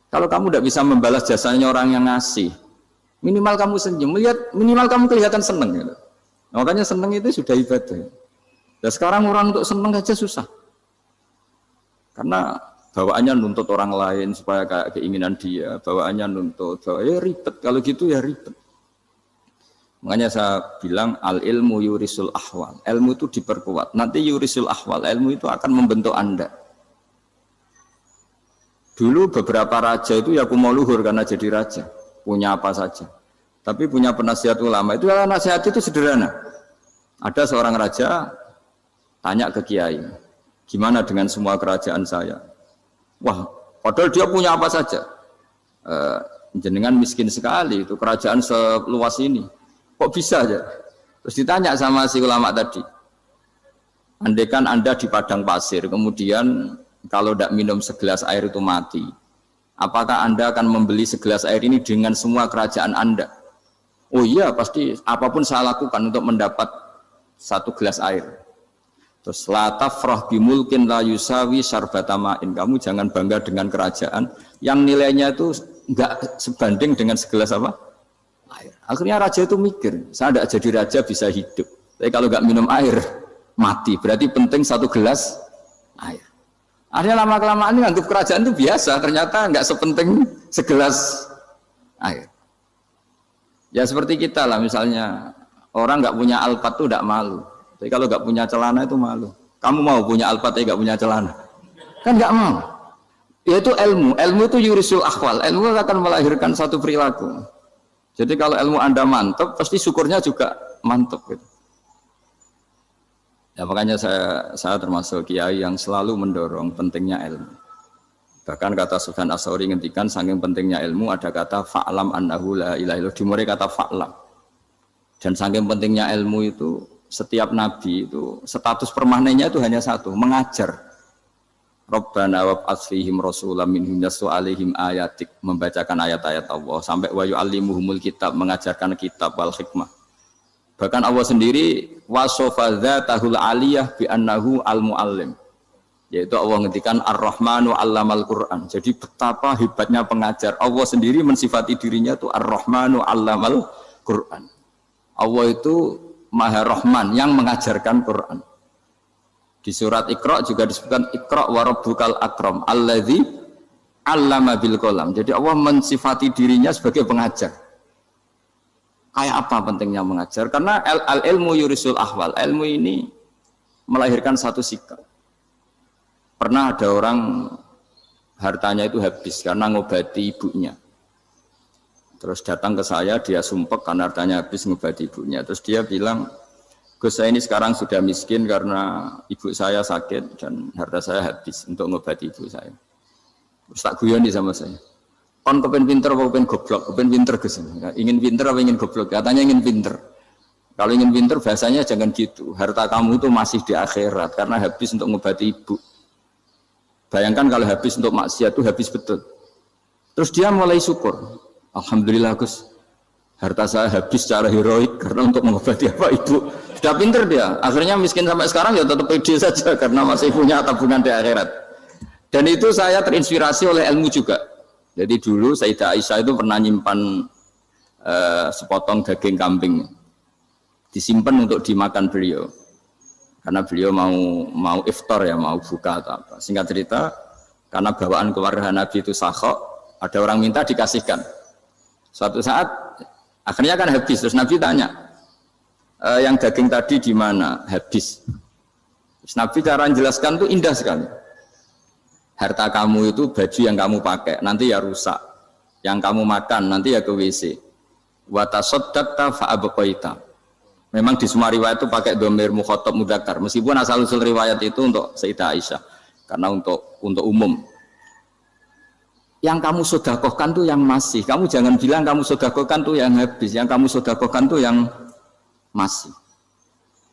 A: Kalau kamu tidak bisa membalas jasanya orang yang ngasih, minimal kamu senyum, minimal kamu kelihatan senang. Gitu. Makanya senang itu sudah ibadah. Dan sekarang orang untuk senang saja susah. Karena bawaannya nuntut orang lain supaya kayak keinginan dia, bawaannya nuntut, ya ribet, kalau gitu ya ribet. Makanya saya bilang al ilmu yurisul ahwal, ilmu itu diperkuat, nanti yurisul ahwal, ilmu itu akan membentuk Anda. Dulu beberapa raja itu ya mau luhur karena jadi raja, punya apa saja. Tapi punya penasihat ulama, itu nasihat itu sederhana. Ada seorang raja tanya ke kiai, gimana dengan semua kerajaan saya? Wah, padahal dia punya apa saja. Jenengan miskin sekali, itu kerajaan seluas ini. Kok bisa aja? Terus ditanya sama si ulama tadi. Andaikan Anda di padang pasir, kemudian kalau tidak minum segelas air itu mati. Apakah Anda akan membeli segelas air ini dengan semua kerajaan Anda? Oh iya, pasti apapun saya lakukan untuk mendapat satu gelas air. Terus la tafrah bimulkin la yusawi syarbatamain. Kamu jangan bangga dengan kerajaan yang nilainya itu enggak sebanding dengan segelas apa? Air. Akhirnya raja itu mikir, saya tidak jadi raja bisa hidup. Tapi kalau enggak minum air mati. Berarti penting satu gelas air. Akhirnya lama-kelamaan ini anggap kerajaan itu biasa, ternyata enggak sepenting segelas air. Ya seperti kita lah, misalnya orang enggak punya alpat itu enggak malu. Tapi kalau nggak punya celana itu malu. Kamu mau punya alpat tapi nggak punya celana? Kan nggak mau. Yaitu ilmu. Ilmu itu yurisul akhwal. Ilmu akan melahirkan satu perilaku. Jadi kalau ilmu Anda mantap, pasti syukurnya juga mantap. Gitu. Ya makanya saya termasuk kiai yang selalu mendorong pentingnya ilmu. Bahkan kata Sufyan Ats-Tsauri ngendikan saking pentingnya ilmu ada kata fa'lam annahu la ilaha illallah. Dimulai kata fa'lam. Dan saking pentingnya ilmu itu setiap nabi itu status permanennya itu hanya satu, mengajar. Rabbana wab'ats fihim rasulam minhum yatlu 'alaihim ayatik, membacakan ayat-ayat Allah sampai wa yu'allimuhumul kitab, mengajarkan kitab wal hikmah. Bahkan Allah sendiri wasofa dzatahul 'aliyah bi annahu al-muallim. Yaitu Allah ngendikan Ar-Rahmanu 'allamal Qur'an. Jadi betapa hebatnya pengajar. Allah sendiri mensifati dirinya itu Ar-Rahmanu 'allamal Qur'an. Allah itu Maha Rahman yang mengajarkan Quran. Di surat Iqra juga disebutkan Iqra wa rabbukal akram alladzi 'allama bil qalam. Jadi Allah mensifati dirinya sebagai pengajar. Kayak apa pentingnya mengajar? Karena al-ilmu yurisul ahwal. Ilmu ini melahirkan satu sikap. Pernah ada orang hartanya itu habis karena ngobati ibunya. Terus datang ke saya, dia sumpek karena hartanya habis ngobati ibunya. Terus dia bilang, Gus, saya ini sekarang sudah miskin karena ibu saya sakit dan harta saya habis untuk ngobati ibu saya. Terus tak guyoni sama saya. Kon kepen pinter apa kepen goblok? Kepen pinter Gus. Ingin pinter apa ingin goblok? Katanya ingin pinter. Kalau ingin pinter bahasanya jangan gitu. Harta kamu itu masih di akhirat karena habis untuk ngobati ibu. Bayangkan kalau habis untuk maksiat itu habis betul. Terus dia mulai syukur. Alhamdulillah Gus. Harta saya habis secara heroik karena untuk mengobati apa ibu. Sudah pinter dia. Akhirnya miskin sampai sekarang ya tetap pede saja karena masih punya tabungan di akhirat. Dan itu saya terinspirasi oleh ilmu juga. Jadi dulu Sayyidah Aisyah itu pernah nyimpan sepotong daging kambing. Disimpan untuk dimakan beliau. Karena beliau mau iftar ya, mau buka atau apa. Singkat cerita, karena bawaan keluarga Nabi itu sakhok, ada orang minta dikasihkan. Suatu saat akhirnya kan habis, terus Nabi tanya, yang daging tadi di mana? Habis. Terus Nabi cara menjelaskan itu indah sekali. Harta kamu itu baju yang kamu pakai, nanti ya rusak. Yang kamu makan, nanti ya ke WC. Wa tasaddaqta fa abqaita. Memang di semua riwayat itu pakai dhamir mukhatab mudzakkar. Meskipun asal-usul riwayat itu untuk Sayyidah Aisyah, karena untuk umum. Yang kamu sedekahkan tuh yang masih. Kamu jangan bilang kamu sedekahkan tuh yang habis. Yang kamu sedekahkan tuh yang masih.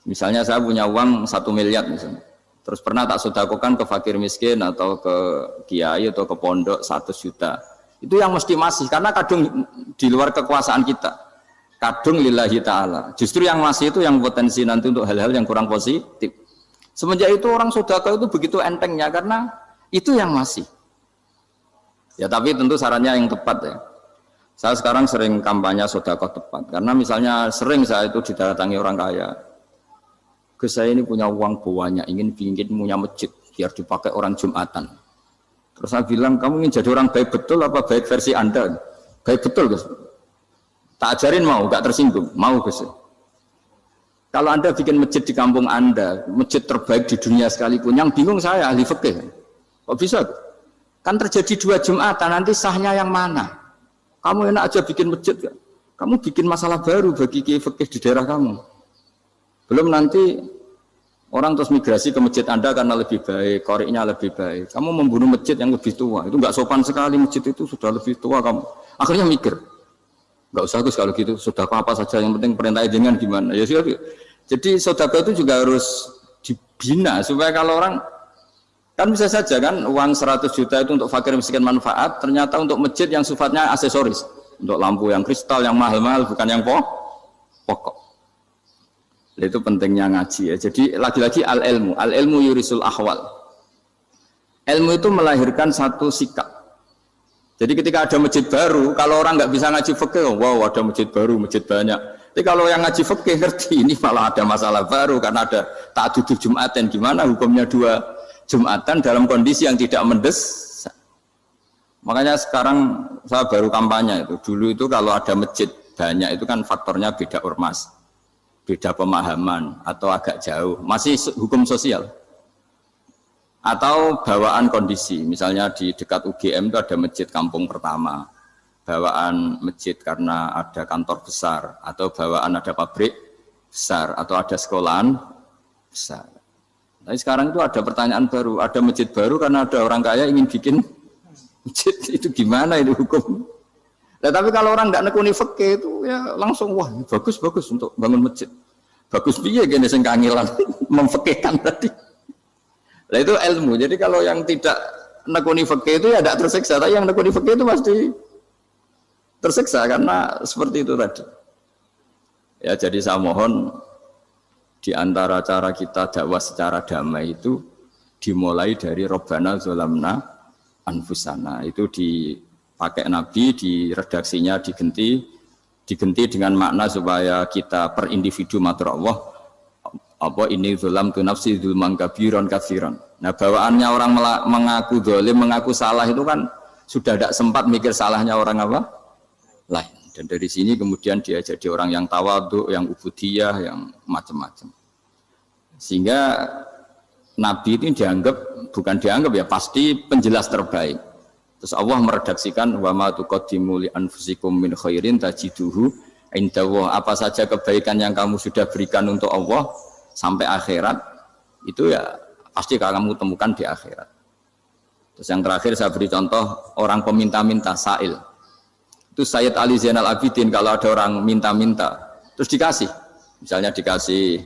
A: Misalnya saya punya uang 1 miliar misalnya. Terus pernah tak sedekahkan ke fakir miskin atau ke kiai atau ke pondok 100 juta. Itu yang mesti masih karena kadung di luar kekuasaan kita. Kadung lillahi ta'ala. Justru yang masih itu yang potensi nanti untuk hal-hal yang kurang positif. Semenjak itu orang sedekah itu begitu entengnya karena itu yang masih. Ya tapi tentu sarannya yang tepat ya. Saya sekarang sering kampanye sedekah tepat karena misalnya sering saya itu didatangi orang kaya. Gus, saya ini punya uang banyak, ingin punya masjid biar dipakai orang Jumatan. Terus saya bilang, kamu ingin jadi orang baik betul apa baik versi Anda? Baik betul Gus. Tak ajarin mau, gak tersinggung, mau Gus. Kalau Anda bikin masjid di kampung Anda, masjid terbaik di dunia sekalipun, yang bingung saya ahli fikih. Kok bisa? Kan terjadi 2 Jumatan, nanti sahnya yang mana? Kamu enak aja bikin masjid gak? Kamu bikin masalah baru bagi kiai fikih di daerah kamu. Belum nanti orang terus migrasi ke masjid Anda karena lebih baik, koriknya lebih baik. Kamu membunuh masjid yang lebih tua, itu nggak sopan sekali, masjid itu sudah lebih tua kamu. Akhirnya mikir, nggak usah Gus kalau gitu, sedekah apa saja, yang penting perintah dengan gimana. Ya sudah. Jadi sedekah itu juga harus dibina supaya kalau orang kan bisa saja kan uang 100 juta itu untuk fakir miskin manfaat, ternyata untuk masjid yang sifatnya aksesoris, untuk lampu yang kristal yang mahal-mahal bukan yang pokok. Itu pentingnya ngaji ya. Jadi lagi-lagi al-ilmu yurisul ahwal. Ilmu itu melahirkan satu sikap. Jadi ketika ada masjid baru, kalau orang nggak bisa ngaji fikih, wow ada masjid baru, masjid banyak. Tapi kalau yang ngaji fikih ngerti ini malah ada masalah baru karena ada ta'dudul Jumatan. Gimana hukumnya 2 Jumatan dalam kondisi yang tidak mendesak. Makanya sekarang saya baru kampanye itu. Dulu itu kalau ada masjid banyak itu kan faktornya beda ormas. Beda pemahaman atau agak jauh, masih hukum sosial atau bawaan kondisi. Misalnya di dekat UGM itu ada masjid kampung pertama, bawaan masjid karena ada kantor besar atau bawaan ada pabrik besar atau ada sekolahan besar. Tapi sekarang itu ada pertanyaan baru, ada masjid baru karena ada orang kaya ingin bikin masjid, itu gimana itu hukum? Nah, tapi kalau orang tidak nekuni fikih itu ya langsung wah bagus untuk bangun masjid. Bagus piye gene sing kangelan memfikihkan tadi. Nah itu ilmu. Jadi kalau yang tidak nekuni fikih itu ya tidak tersiksa, tapi yang nekuni fikih itu pasti tersiksa karena seperti itu tadi. Ya jadi saya mohon di antara cara kita dakwah secara damai itu dimulai dari Rabbana Zolamna Anfusana. Itu dipakai Nabi, di redaksinya digenti diganti dengan makna supaya kita per individu matur Allah apa ini zulam tu nafsi zulman kabiron kafiron. Nah bawaannya orang mengaku zalim, mengaku salah itu kan sudah tidak sempat mikir salahnya orang apa lain. Dan dari sini kemudian dia jadi orang yang tawadhu, yang ubudiyah, yang macam-macam. Sehingga Nabi itu bukan dianggap ya, pasti penjelas terbaik. Terus Allah meredaksikan wa ma tuqaddimu li anfusikum min khairin tajiduhu indallah. Apa saja kebaikan yang kamu sudah berikan untuk Allah sampai akhirat itu ya pasti kamu temukan di akhirat. Terus yang terakhir saya beri contoh orang peminta-minta sa'il. Itu Sayyid Ali Zainal Abidin kalau ada orang minta-minta terus dikasih, misalnya dikasih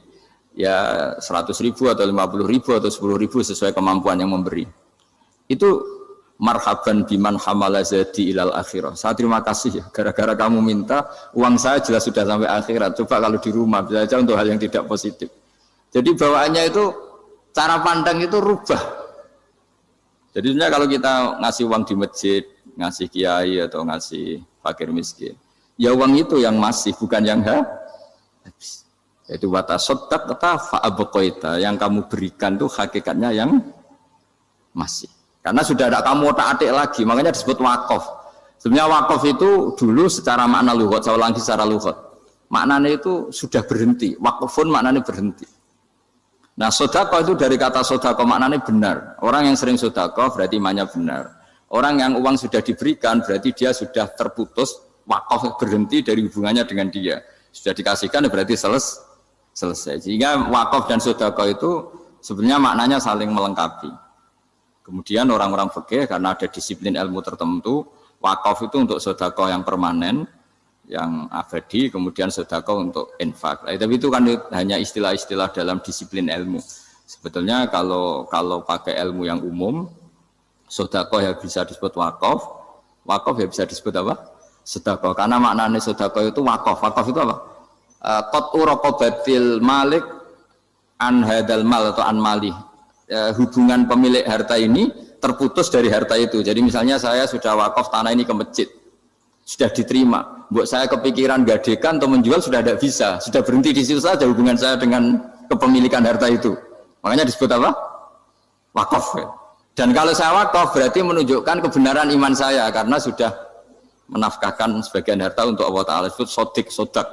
A: ya 100.000 atau 50.000 atau 10.000 sesuai kemampuan yang memberi, itu marhaban biman hamala zadi ilal akhirah. Saya terima kasih ya, gara-gara kamu minta uang saya jelas sudah sampai akhirat. Coba kalau di rumah bisa saja untuk hal yang tidak positif. Jadi bawaannya itu cara pandang itu rubah. Jadi sebenarnya kalau kita ngasih uang di masjid, ngasih kiai atau ngasih fakir miskin, ya uang itu yang masih, bukan yang habis. Yaitu watasodak kata fa'abqaita, yang kamu berikan itu hakikatnya yang masih. Karena sudah ada kamu otak-atik lagi, makanya disebut wakaf. Sebenarnya wakaf itu dulu secara makna lughat, saya ulangi secara lughat. Maknanya itu sudah berhenti, wakafun maknanya berhenti. Nah sodako itu dari kata sodako maknanya benar. Orang yang sering sodako berarti imannya benar. Orang yang uang sudah diberikan berarti dia sudah terputus, wakaf berhenti dari hubungannya dengan dia. Sudah dikasihkan berarti selesai. Sehingga wakaf dan sodako itu sebenarnya maknanya saling melengkapi. Kemudian orang-orang fikih karena ada disiplin ilmu tertentu, wakaf itu untuk sodako yang permanen, yang abadi, kemudian sedekah untuk infak. Tapi itu kan hanya istilah-istilah dalam disiplin ilmu. Sebetulnya kalau pakai ilmu yang umum, sedekah ya bisa disebut wakaf, wakaf ya bisa disebut apa? Sedekah. Karena maknanya sedekah itu wakaf. Wakaf itu apa? Qat'u raqabatil malik an hadal mal atau an mali. Hubungan pemilik harta ini terputus dari harta itu. Jadi misalnya saya sudah wakaf tanah ini ke masjid, sudah diterima. Buat saya kepikiran gadekan atau menjual sudah tidak bisa, sudah berhenti di situ saja hubungan saya dengan kepemilikan harta itu. Makanya disebut apa? Wakaf. Dan kalau saya wakaf berarti menunjukkan kebenaran iman saya karena sudah menafkahkan sebagian harta untuk Allah Taala. Disebut sodik, sodak.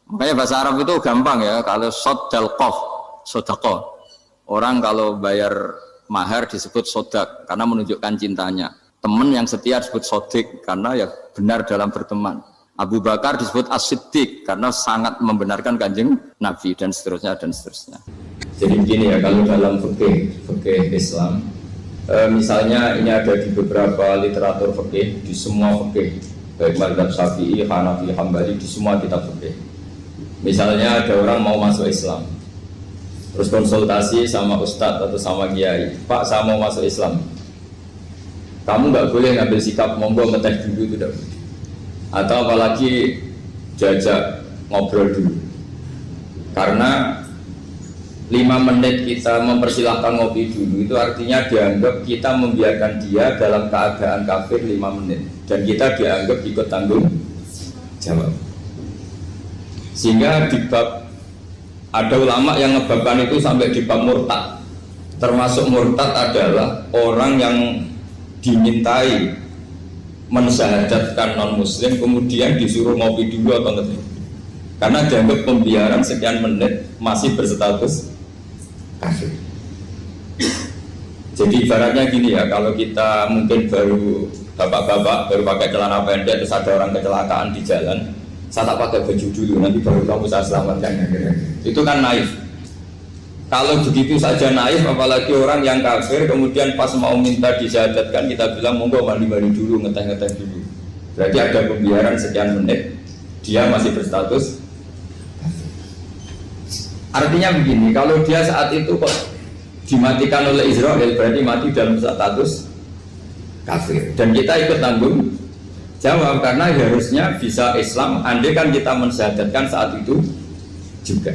A: Makanya bahasa Arab itu gampang ya. Kalau sodal kof, sodako. Orang kalau bayar mahar disebut sodak karena menunjukkan cintanya. Teman yang setia disebut sodik karena ya benar dalam berteman. Abu Bakar disebut as-siddiq karena sangat membenarkan kanjeng Nabi dan seterusnya dan seterusnya. Jadi begini ya, kalau dalam fikih Islam, misalnya ini ada di beberapa literatur fikih, di semua fikih, baik mazhab Syafi'i, Hanafi, Hambali, di semua kitab fikih. Misalnya ada orang mau masuk Islam, terus konsultasi sama ustadz atau sama kiai, Pak saya mau masuk Islam. Kamu nggak boleh ngambil sikap monggo ngeteh dulu, itu tidak boleh. Atau apalagi diajak ngobrol dulu. Karena 5 menit kita mempersilahkan ngopi dulu itu artinya dianggap kita membiarkan dia dalam keadaan kafir 5 menit dan kita dianggap ikut tanggung jawab. Sehingga di bab ada ulama yang ngebabkan itu sampai di bab murtad. Termasuk murtad adalah orang yang dimintai mensyahadatkan non muslim kemudian disuruh ngopi dulu atau ngeteh karena dianggap pembiaran sekian menit masih berstatus kafir. Jadi ibaratnya gini ya, kalau kita mungkin baru bapak-bapak baru pakai celana pendek terus ada orang kecelakaan di jalan, saya tak pakai baju dulu nanti baru kamu saya selamatkan, itu kan naif. Kalau begitu saja naif, apalagi orang yang kafir kemudian pas mau minta disyahadatkan kita bilang monggo mandi-mandi dulu, ngeteh-ngeteh dulu. Berarti ada pembiaran sekian menit, dia masih berstatus kafir. Artinya begini, kalau dia saat itu kok dimatikan oleh Israel berarti mati dalam status kafir. Dan kita ikut tanggung jawab karena harusnya bisa Islam andai kan kita mensyahadatkan saat itu juga.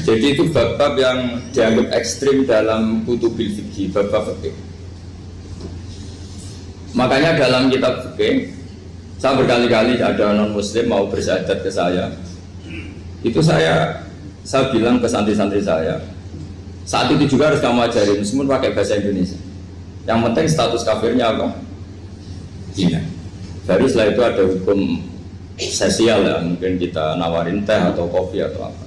A: Jadi itu bab-bab yang dianggap ekstrim dalam kutubil fikih, bab-bab fikih. Makanya dalam kitab fikih Saya berkali-kali ada non muslim mau bersyahadat ke saya, itu saya bilang ke santri-santri saya, saat itu juga harus kamu ajarin meskipun pakai bahasa Indonesia. Yang penting status kafirnya apa? Iya. Baru setelah itu ada hukum sosial ya, mungkin kita nawarin teh atau kopi atau apa.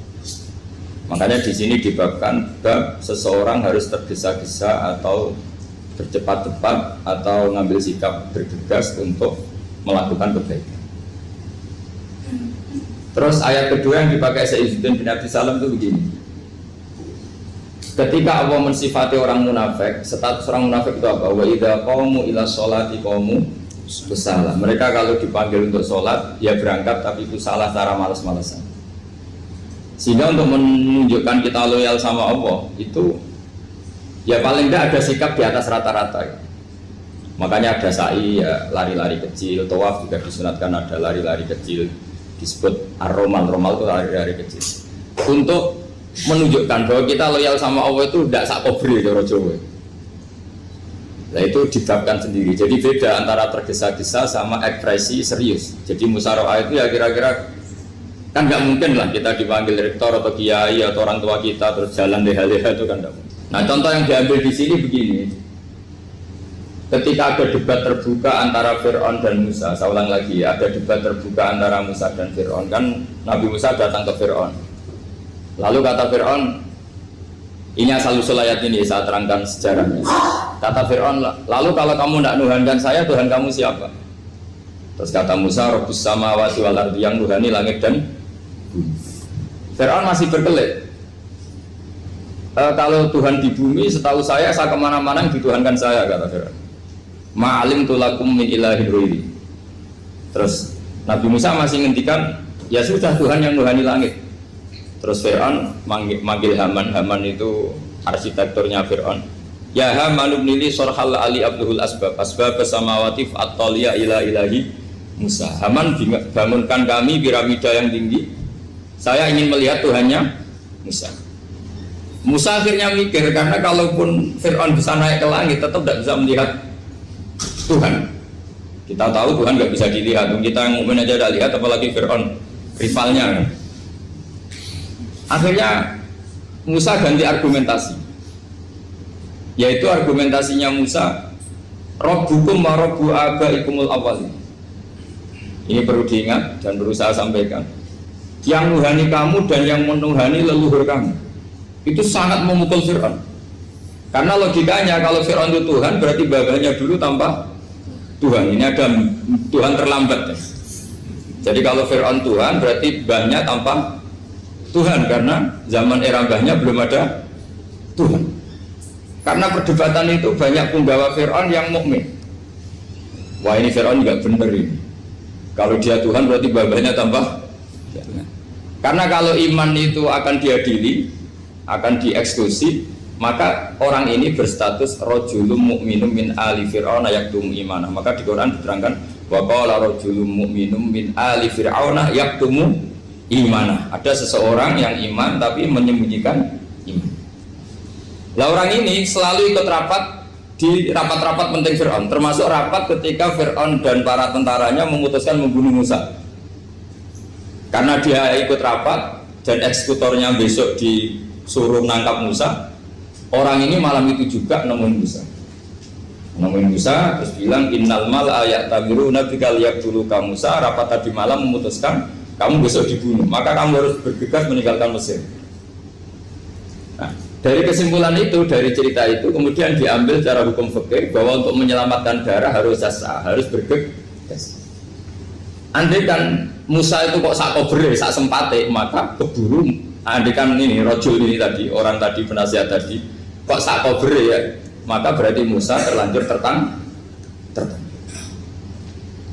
A: Makanya di sini dibabkan bab seseorang harus tergesa-gesa atau bercepat-cepat atau ngambil sikap bergegas untuk melakukan kebaikan. Terus ayat kedua yang dipakai Sayyiduddin bin Abi Salam itu begini. Ketika Allah mensifati orang munafik, status orang munafik itu apa? Wa idza qamu ila sholati qamu kusala. Mereka kalau dipanggil untuk sholat, ya berangkat tapi itu salah cara malas-malasan. Sehingga untuk menunjukkan kita loyal sama Allah itu ya paling tidak ada sikap di atas rata-rata ya. Makanya ada sa'i ya, lari-lari kecil, tawaf juga disunatkan ada lari-lari kecil, disebut ar-romal, romal itu lari-lari kecil untuk menunjukkan bahwa kita loyal sama Allah itu tidak sak kobri cara Jawa. Nah itu dibabkan sendiri, jadi beda antara tergesa-gesa sama ekspresi serius. Jadi musyawarah itu ya kira-kira kan nggak mungkin lah kita dipanggil rektor atau kiai atau orang tua kita terus jalan leha-leha itu kan nggak mungkin. Nah contoh yang diambil di sini begini, ketika ada debat terbuka antara Fir'aun dan Musa, saya ulang lagi, ada debat terbuka antara Musa dan Fir'aun, kan Nabi Musa datang ke Fir'aun, lalu kata Fir'aun, ini asal-usul ayat ini saya terangkan sejarahnya. Kata Fir'aun, lalu kalau kamu tidak nuhankan saya, Tuhan kamu siapa? Terus kata Musa, Rabbus samawati wal ardi, yang nuhani langit dan bumi. Fir'aun masih berkelit. Kalau Tuhan di bumi, setahu saya kemana-mana yang dituhankan saya, kata Fir'aun. Ma'alim tulakum min ilahin ruiri. Terus Nabi Musa masih ngendikan, ya sudah Tuhan yang nuhani langit. Terus Fir'aun manggil Haman. Haman itu arsitekturnya Fir'aun. Ya Haman ibnili sorhal ali abduhul asbab samawati fa'attaliya ila ilahi Musa. Haman bangunkan kami piramida yang tinggi. Saya ingin melihat Tuhannya Musa. Musa akhirnya mikir, karena kalaupun Fir'aun bisa naik ke langit tetap tidak bisa melihat Tuhan. Kita tahu Tuhan nggak bisa dilihat. Kita yang mukmin aja tidak lihat, apalagi Fir'aun rivalnya. Akhirnya Musa ganti argumentasi, yaitu argumentasinya Musa, Rabbukum wa Rabbu abaikumul awwalin. Ini perlu diingat dan perlu saya sampaikan. Yang nuhani kamu dan yang menuhani leluhur kamu, itu sangat memukul Fir'aun. Karena logikanya kalau Fir'aun itu Tuhan, berarti babahnya dulu tanpa Tuhan. Ini ada Tuhan terlambat. Jadi kalau Fir'aun Tuhan, berarti babahnya tanpa Tuhan, karena zaman era mbahnya belum ada Tuhan. Karena perdebatan itu banyak penggawa Fir'aun yang mukmin. Wah ini Fir'aun nggak bener ini. Kalau dia Tuhan berarti babahnya tambah. Karena kalau iman itu akan diadili, akan dieksekusi, maka orang ini berstatus rojulum mukminum min ali Fir'aun yaktum imanah. Maka di Quran diterangkan wa qala rojulum mukminum min ali Fir'aun yaktum imanah. Ada seseorang yang iman tapi menyembunyikan iman. Lah orang ini selalu ikut rapat di rapat-rapat penting Fir'aun, termasuk rapat ketika Fir'aun dan para tentaranya memutuskan membunuh Musa. Karena dia ikut rapat dan eksekutornya besok disuruh menangkap Musa, orang ini malam itu juga nemuin Musa terus bilang innal mal ayat tabiru nabikal yaqtulu ka Musa. Rapat tadi malam memutuskan kamu besok dibunuh, maka kamu harus bergegas meninggalkan Mesir. Nah, dari kesimpulan itu, dari cerita itu kemudian diambil secara hukum fikih bahwa untuk menyelamatkan darah harus sah, harus bergegas. Andai kan Musa itu kok sak kober, sak sempate, maka keburu. Andai kan ini rojul ini tadi, orang tadi penasihat tadi, kok sak kober ya, maka berarti Musa terlanjur tertang.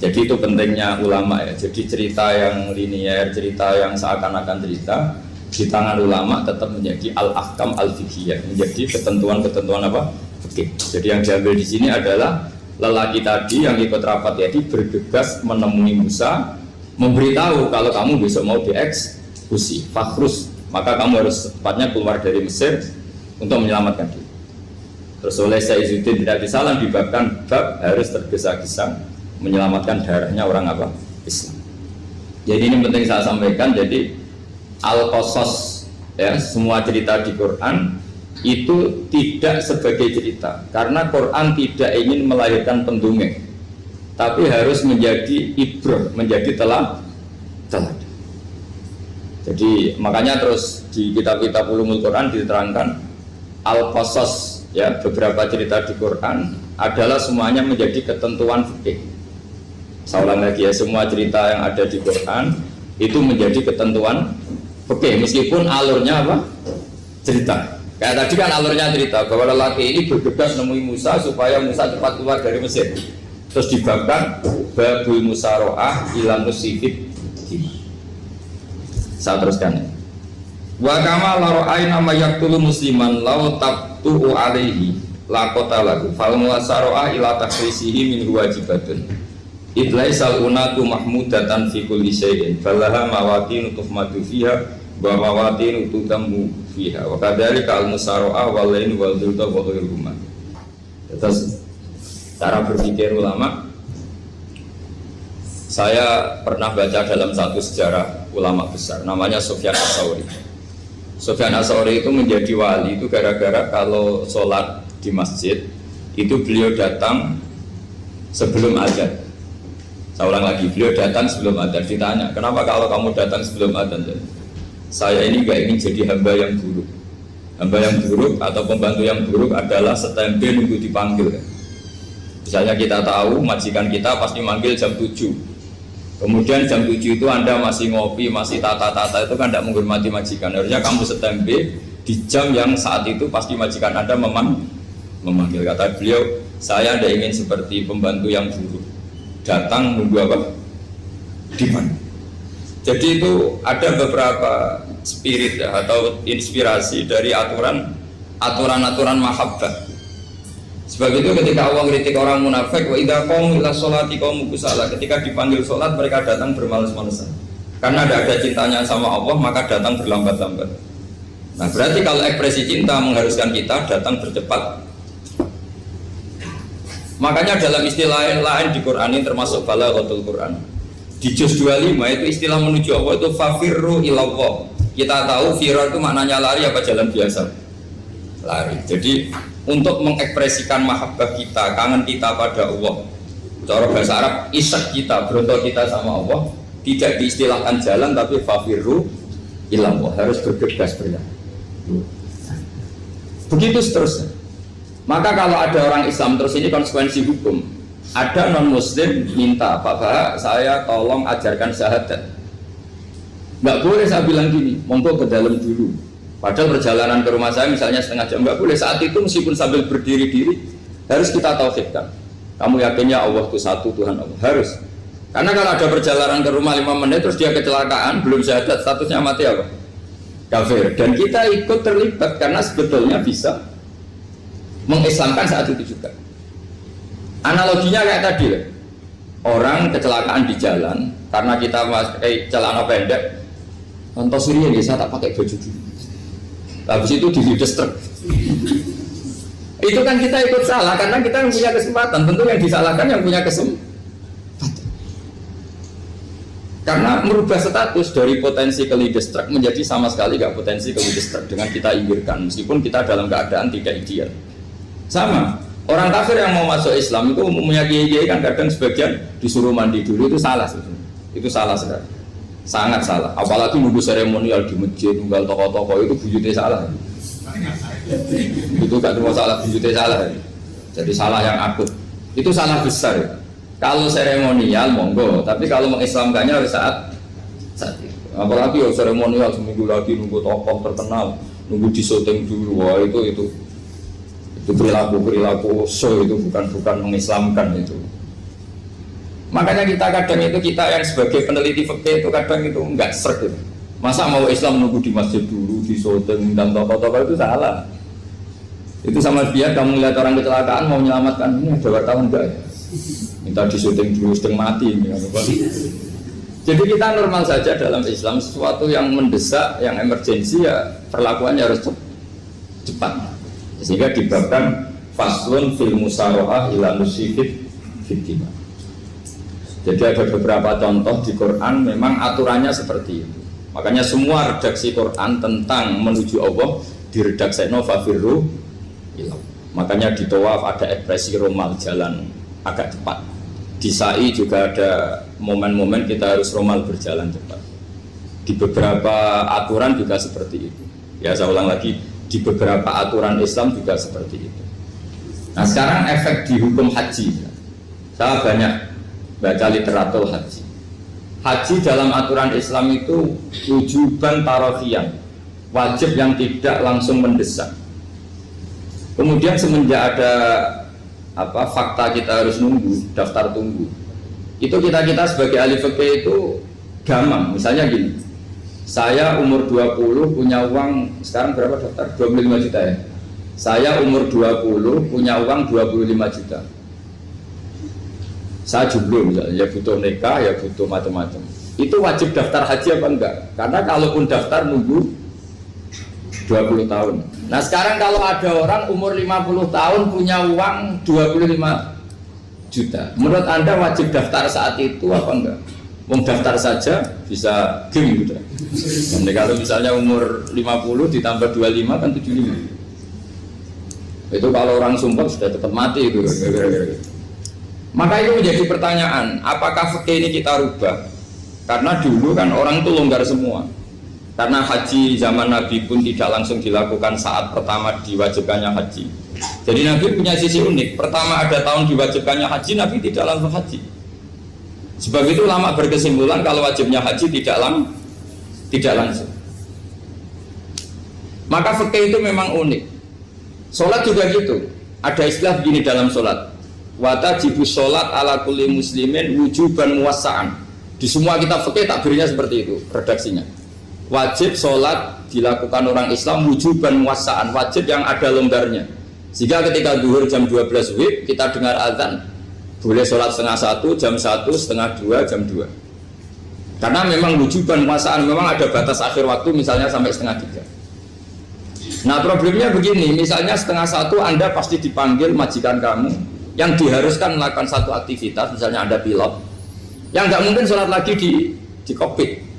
A: Jadi itu pentingnya ulama ya. Jadi cerita yang linear, cerita yang seakan-akan cerita di tangan ulama tetap menjadi al-ahkam al-fiqhiyah, menjadi ketentuan-ketentuan apa? Fikih. Jadi yang diambil di sini adalah lelaki tadi yang ikut rapat tadi bergegas menemui Musa, memberitahu kalau kamu besok mau dieksekusi, fakhrus, maka kamu harus secepatnya keluar dari Mesir untuk menyelamatkan diri. Terus oleh Sayyiduddin bin Abi Salam dibabkan bab harus tergesa-gesa menyelamatkan darahnya orang apa? Islam. Jadi ini penting saya sampaikan. Jadi al-qasas ya, semua cerita di Quran itu tidak sebagai cerita, karena Quran tidak ingin melahirkan pendongeng, tapi harus menjadi ibrah, menjadi teladan. Jadi makanya terus di kitab-kitab ulumul Quran diterangkan al-qasas ya, beberapa cerita di Quran adalah semuanya menjadi ketentuan fikih. Saya ulang lagi ya, semua cerita yang ada di Quran itu menjadi ketentuan fikih, meskipun alurnya apa? Cerita. Kayak tadi kan alurnya cerita bahwa lelaki ini bergegas nemui Musa supaya Musa cepat keluar dari Mesir. Terus dibabkan babul musaroah ila musifid. Saya teruskan. Wa kama la ra'ayna may yaqtulu musliman law tabtu'u alaihi la qatalahu fal musaroah ila takhrisihi min wajibatun. Idlaisal unatu mahmudatan fi kulli syai'in falaha mawaqinu tuhmatu fiha wa mawaqinu tudammu fiha wa kadzalika al musaroah wal lain wal dhulta wa ghairuhuma. Terus cara berpikir ulama, saya pernah baca dalam satu sejarah ulama besar namanya Sufyan Ats-Tsauri. Sufyan Ats-Tsauri itu menjadi wali itu gara-gara kalau sholat di masjid itu beliau datang sebelum adzan. Saya ulang lagi, beliau datang sebelum adzan. Ditanya, kenapa kalau kamu datang sebelum adzan? Saya ini gak ingin jadi hamba yang buruk. Hamba yang buruk atau pembantu yang buruk adalah setempe nunggu dipanggil. Misalnya kita tahu majikan kita pasti manggil jam 7, kemudian jam 7 itu Anda masih ngopi, masih tata-tata, itu kan tidak menghormati majikan. Harusnya kamu setempe di jam yang saat itu pasti majikan Anda memanggil. Kata beliau, saya tidak ingin seperti pembantu yang buruk, datang nunggu apa? Di mana? Jadi itu ada beberapa spirit ya, atau inspirasi dari aturan-aturan mahabbah. Sebab itu ketika Allah kritik orang munafik, wa idza qamu ila sholati qamu kusala, ketika dipanggil sholat mereka datang bermalas-malasan. Karena tidak ada cintanya sama Allah, maka datang berlambat-lambat. Nah, berarti kalau ekspresi cinta mengharuskan kita datang bercepat. Makanya dalam istilah lain di Quran ini termasuk balaghatul Quran. Di juz 25 itu istilah menuju Allah itu fafirru ilallah. Kita tahu firar itu maknanya lari apa jalan biasa? Lari. Jadi untuk mengekspresikan mahabbah kita, kangen kita pada Allah, cara bahasa Arab isak kita, berontok kita sama Allah, tidak diistilahkan jalan tapi fafirru ilallah, harus bergegas berjalan. Begitu seterusnya. Maka kalau ada orang Islam, terus ini konsekuensi hukum, ada non muslim minta, Pak Bah, saya tolong ajarkan syahadat. Nggak boleh saya bilang gini, monggo ke dalam dulu. Padahal perjalanan ke rumah saya misalnya setengah jam, nggak boleh. Saat itu meskipun sambil berdiri-diri harus kita tauhidkan. Kamu yakinnya Allah itu satu, Tuhan Allah, harus. Karena kalau ada perjalanan ke rumah 5 menit terus dia kecelakaan, belum syahadat, statusnya mati apa? Kafir. Dan kita ikut terlibat karena sebetulnya bisa mengislamkan saat itu juga. Analoginya kayak tadi ya, orang kecelakaan di jalan karena kita pakai celana pendek, contoh Suriah ya, saya tak pakai baju dulu. Habis itu diludes truk. Itu kan kita ikut salah karena kita yang punya kesempatan. Tentu yang disalahkan yang punya kesempatan. Karena merubah status dari potensi kelides truk menjadi sama sekali gak potensi kelides truk dengan kita inggirkan, meskipun kita dalam keadaan tidak ideal. Sama. Orang kafir yang mau masuk Islam itu umumnya kiai-kiai kan kadang sebagian disuruh mandi dulu, itu salah sebetulnya. Itu salah sekali. Sangat salah, apalagi nunggu seremonial di masjid, nunggal tokoh-tokoh itu bujutnya salah. Itu gak cuma salah, bujutnya salah. Jadi salah yang akut. Itu salah besar. Kalau seremonial monggo, tapi kalau mengislamkannya harus saat itu. Apalagi seremonial seminggu lagi nunggu tokoh terkenal, nunggu disyuting dulu, wah itu perilaku show, itu bukan mengislamkan itu. Makanya kita yang sebagai peneliti fikih itu kadang itu enggak serg gitu. Masa mau Islam nunggu di masjid dulu, di syuting dan tokoh-tokoh itu salah. Itu sama dia kamu lihat orang kecelakaan mau menyelamatkan, ini ada wartawan enggak ya? Minta di syuting dulu setengah mati ini. Jadi kita normal saja dalam Islam, sesuatu yang mendesak, yang emergensi ya perlakuannya harus cepat. Sehingga dibabkan faslun fil musaroah ila nusifid fitima. Jadi ada beberapa contoh di Quran memang aturannya seperti itu. Makanya semua redaksi Quran tentang menuju Allah diredakseno fafirru ilah. Makanya di tawaf ada ekspresi romal, jalan agak cepat. Di sa'i juga ada momen-momen kita harus romal, berjalan cepat. Di beberapa aturan juga seperti itu. Ya saya ulang lagi, di beberapa aturan Islam juga seperti itu. Nah sekarang efek di hukum haji. Saya banyak baca literatur haji. Haji dalam aturan Islam itu wujuban tarafiyan, wajib yang tidak langsung mendesak. Kemudian semenjak ada fakta kita harus nunggu, daftar tunggu, itu kita sebagai ahli fikih itu gampang. Misalnya gini, saya umur 20 punya uang, sekarang berapa daftar? 25 juta ya. Saya umur 20 punya uang 25 juta. Saya jomblo misalnya, ya butuh nikah, ya butuh macam-macam. Itu wajib daftar haji apa enggak? Karena kalaupun daftar nunggu 20 tahun. Nah sekarang kalau ada orang umur 50 tahun punya uang 25 juta, menurut Anda wajib daftar saat itu apa enggak? Mau daftar saja bisa game gitu. Nanti kalau misalnya umur 50 ditambah 25 kan 75. Itu kalau orang sumpah sudah cepat mati itu. Maka itu menjadi pertanyaan, apakah fikih ini kita rubah? Karena dulu kan orang itu longgar semua. Karena haji zaman Nabi pun tidak langsung dilakukan saat pertama diwajibkannya haji. Jadi Nabi punya sisi unik. Pertama ada tahun diwajibkannya haji, Nabi tidak langsung haji. Sebab itu ulama berkesimpulan kalau wajibnya haji tidak langsung. Maka fikih itu memang unik. Sholat juga gitu. Ada istilah begini dalam sholat. Watajibu sholat ala kulli muslimin wujuban muwassa'an. Di semua kitab fikih takbirnya seperti itu redaksinya. Wajib sholat dilakukan orang Islam wujuban muwassa'an, wajib yang ada longgarnya. Sehingga ketika zuhur jam 12 WIB kita dengar azan, boleh sholat setengah 1, jam 1, setengah 2, jam 2. Karena memang wujuban muwassa'an, memang ada batas akhir waktu misalnya sampai setengah 3. Nah problemnya begini, misalnya setengah 1 Anda pasti dipanggil majikan kamu yang diharuskan melakukan satu aktivitas, misalnya Anda pilot, yang nggak mungkin sholat lagi di kokpit.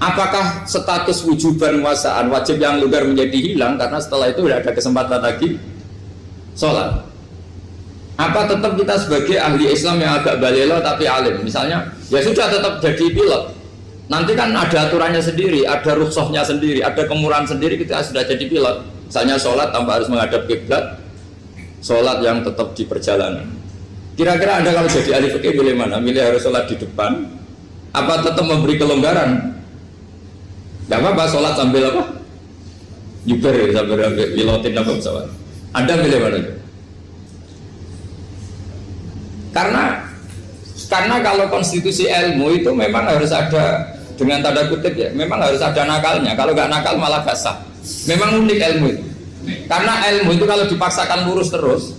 A: Apakah status wujuban muwassa'an, wajib yang longgar menjadi hilang karena setelah itu tidak ada kesempatan lagi sholat? Apa tetap kita sebagai ahli Islam yang agak balelo tapi alim, misalnya ya sudah tetap jadi pilot, nanti kan ada aturannya sendiri, ada rukhsahnya sendiri, ada kemurahan sendiri, kita sudah jadi pilot. Misalnya sholat tanpa harus menghadap kiblat, sholat yang tetap di perjalanan. Kira-kira Anda kalau jadi ahli fikih milih mana? Milih harus sholat di depan, apa tetap memberi kelonggaran? Gak apa-apa, sholat sambil apa? Nyuper ya, sambil pilotin apa pesawat. Anda milih mana? Karena kalau konstitusi ilmu itu memang harus ada, dengan tanda kutip ya, memang harus ada nakalnya. Kalau nggak nakal malah gak sah. Memang unik ilmu itu. Karena ilmu itu kalau dipaksakan lurus terus,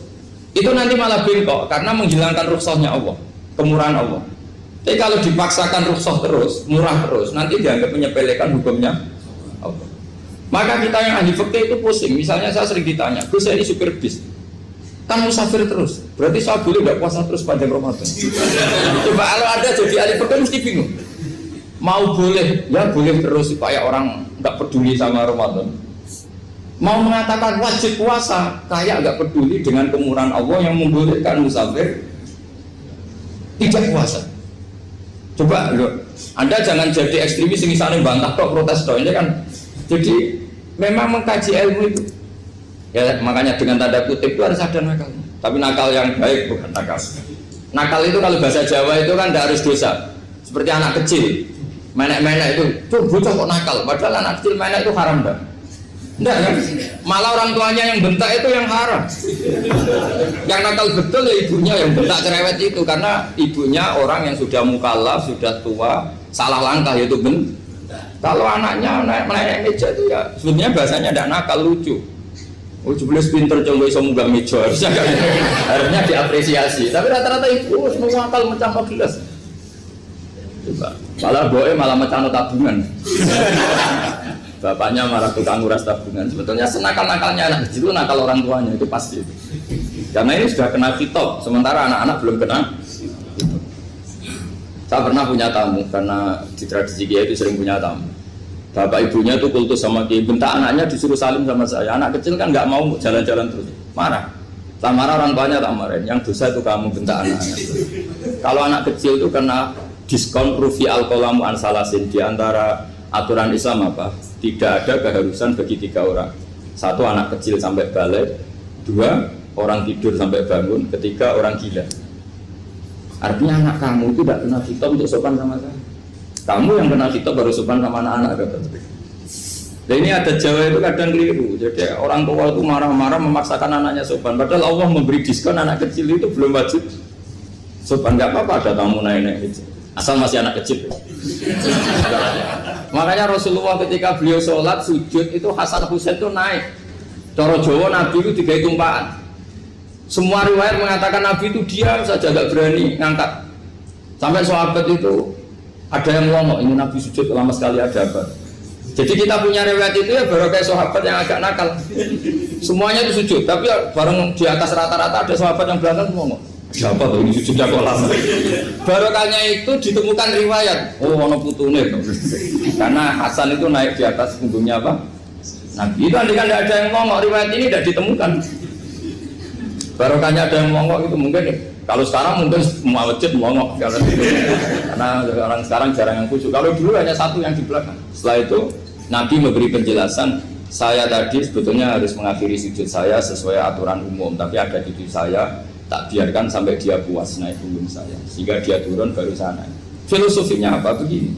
A: itu nanti malah bengkok karena menghilangkan rukhsahnya Allah, kemurahan Allah. Tapi kalau dipaksakan rukhsah terus, murah terus, nanti dianggap menyepelekan hukumnya Allah. Maka kita yang ahli fikih itu pusing. Misalnya saya sering ditanya, Gus saya ini supir bis, kan musafir terus, berarti saya boleh nggak puasa terus panjang Ramadan? Coba kalau ada jadi ahli fikih mesti bingung. Mau boleh, ya boleh terus supaya orang nggak peduli sama Ramadan. Mau mengatakan wajib puasa, kayak nggak peduli dengan kemurahan Allah yang membolehkan musafir tidak puasa. Coba loh, Anda jangan jadi ekstremis yang misalnya bantah kok protes kok, ini kan. Jadi memang mengkaji ilmu itu. Ya makanya dengan tanda kutip itu harus ada nakal. Tapi nakal yang baik, bukan nakal. Nakal itu kalau bahasa Jawa itu kan tidak harus dosa. Seperti anak kecil, menek-menek itu, tuh bocah kok nakal. Padahal anak kecil menek itu haram dah. Enggak kan? Malah orang tuanya yang bentak itu yang haram. Yang nakal betul ya ibunya yang bentak cerewet itu, karena ibunya orang yang sudah mukallaf, sudah tua, salah langkah yaitu bentak. Kalau anaknya naik meja itu ya sebenarnya bahasanya tidak nakal, lucu. Oh jelas pinter coba bisa munggah meja, harusnya diapresiasi. Tapi rata-rata itu semua akal mecah gelas. Coba, malah boe malah mecah tabungan. Bapaknya marah tukang nguras tabungan. Sebetulnya senakal-nakalnya anak kecil itu nakal orang tuanya, itu pasti. Karena ini sudah kena fitop, sementara anak-anak belum kena. Saya pernah punya tamu, karena di tradisi Kiai itu sering punya tamu. Bapak ibunya itu kultus sama Kiai, bentak anaknya disuruh salim sama saya. Anak kecil kan nggak mau jalan-jalan terus, marah. Tak marah orang tuanya tak marahin, yang dosa itu kamu bentak anaknya. Kalau anak kecil itu kena diskon rufi al-qalamu an salasin. Di antara aturan Islam apa? Tidak ada keharusan bagi 3 orang. 1 anak kecil sampai balik, 2 orang tidur sampai bangun, 3 orang gila. Artinya anak kamu itu tidak kena khitab untuk sopan sama saya. Kamu yang kena khitab baru sopan sama anak-anak. Dan ini ada Jawa itu kadang keliru. Jadi orang tua itu marah-marah memaksakan anaknya sopan. Padahal Allah memberi diskon anak kecil itu belum wajib sopan. Nggak apa-apa ada tamu naik-naik itu. Asal masih anak kecil. Makanya Rasulullah ketika beliau sholat sujud itu Hasan Husain itu naik. Cara Jawa Nabi itu 3 tumpahan. Semua riwayat mengatakan Nabi itu diam saja, gak berani ngangkat. Sampai sahabat itu ada yang ngomong, ini Nabi sujud lama sekali ada apa? Jadi kita punya riwayat itu ya baru kayak sahabat yang agak nakal. Semuanya itu sujud, tapi bareng di atas rata-rata ada sahabat yang belakang ngomong, siapa tuh ini sujudnya kok lama? Barokahnya itu ditemukan riwayat, oh ono putune. Karena Hasan itu naik di atas punggungnya apa? Nabi itu andai kan ada yang ngomong, riwayat ini tidak ditemukan. Barokahnya ada yang mongok itu mungkin kalau sekarang mungkin semua masjid mongok karena orang sekarang jarang yang khusyuk. Kalau dulu hanya 1 yang di belakang. Setelah itu Nabi memberi penjelasan, saya tadi sebetulnya harus mengakhiri sujud saya sesuai aturan umum, tapi ada cucu saya tak biarkan sampai dia puas naik punggung saya sehingga dia turun baru sana. Filosofinya apa? Begini,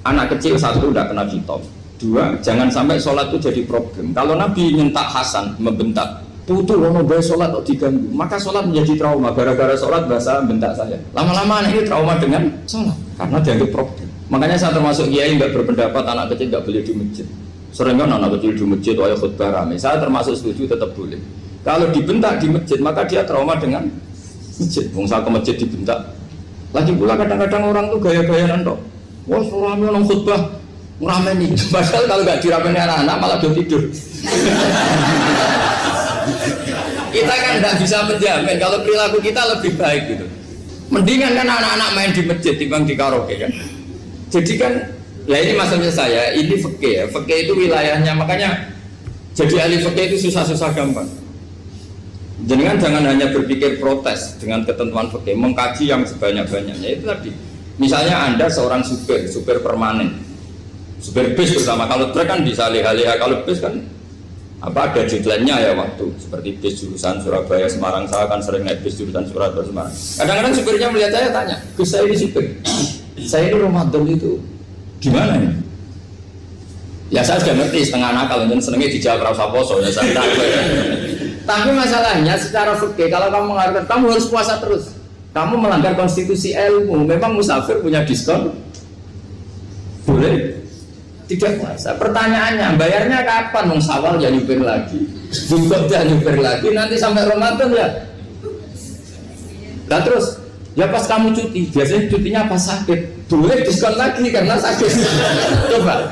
A: anak kecil 1 tidak kena khitab, 2 jangan sampai sholat itu jadi problem. Kalau Nabi nyentak Hasan membentak, putu ono bae sholat kok diganggu, maka sholat menjadi trauma. Gara-gara sholat bahasa bentak saya. Lama-lama anak ini trauma dengan sholat karena dianggap problem. Makanya saya termasuk kiai nggak berpendapat anak kecil nggak boleh di masjid. Sering kan anak kecil di masjid ayo khutbah rame. Saya termasuk setuju tetap boleh. Kalau dibentak di masjid maka dia trauma dengan masjid. Wong saya ke masjid dibentak. Lagi pula kadang-kadang orang tuh gaya-gayaan tok. Wah, rame orang khutbah ngerameni. Padahal kalau nggak dirameni anak-anak malah dia tidur. Kita kan tidak bisa menjamin kalau perilaku kita lebih baik gitu. Mendingan kan anak-anak main di masjid dibanding di karaoke kan. Jadi kan, ya ini maksudnya saya, ini fikih ya. Fikih itu wilayahnya, makanya jadi ahli fikih itu susah-susah gampang. Jangan hanya berpikir protes dengan ketentuan fikih, mengkaji yang sebanyak-banyaknya. Itu tadi, misalnya Anda seorang supir permanen, supir bis bersama. Kalau truk kan bisa leha-leha, kalau bis kan apa ada deadline-nya ya waktu, seperti bis jurusan Surabaya Semarang. Saya kan sering naik bis jurusan Surabaya Semarang. Kadang-kadang supirnya melihat saya tanya, Gus saya ini supir, saya ini Ramadan itu gimana ya? Ya saya sudah ngerti setengah nakal, dan senengnya dijawab rasa poso ya saya tahu. Tapi masalahnya secara fikih kalau kamu mengharapkan kamu harus puasa terus, kamu melanggar konstitusi ilmu. Memang musafir punya diskon? Boleh? Tidak puasa. Pertanyaannya, bayarnya kapan? Wong Syawal ya nyupir lagi, Zulhijjah ya nyupir lagi, nanti sampai Ramadan ya. Nah terus, ya pas kamu cuti, biasanya cutinya pas sakit, boleh diskon lagi karena sakit. Coba.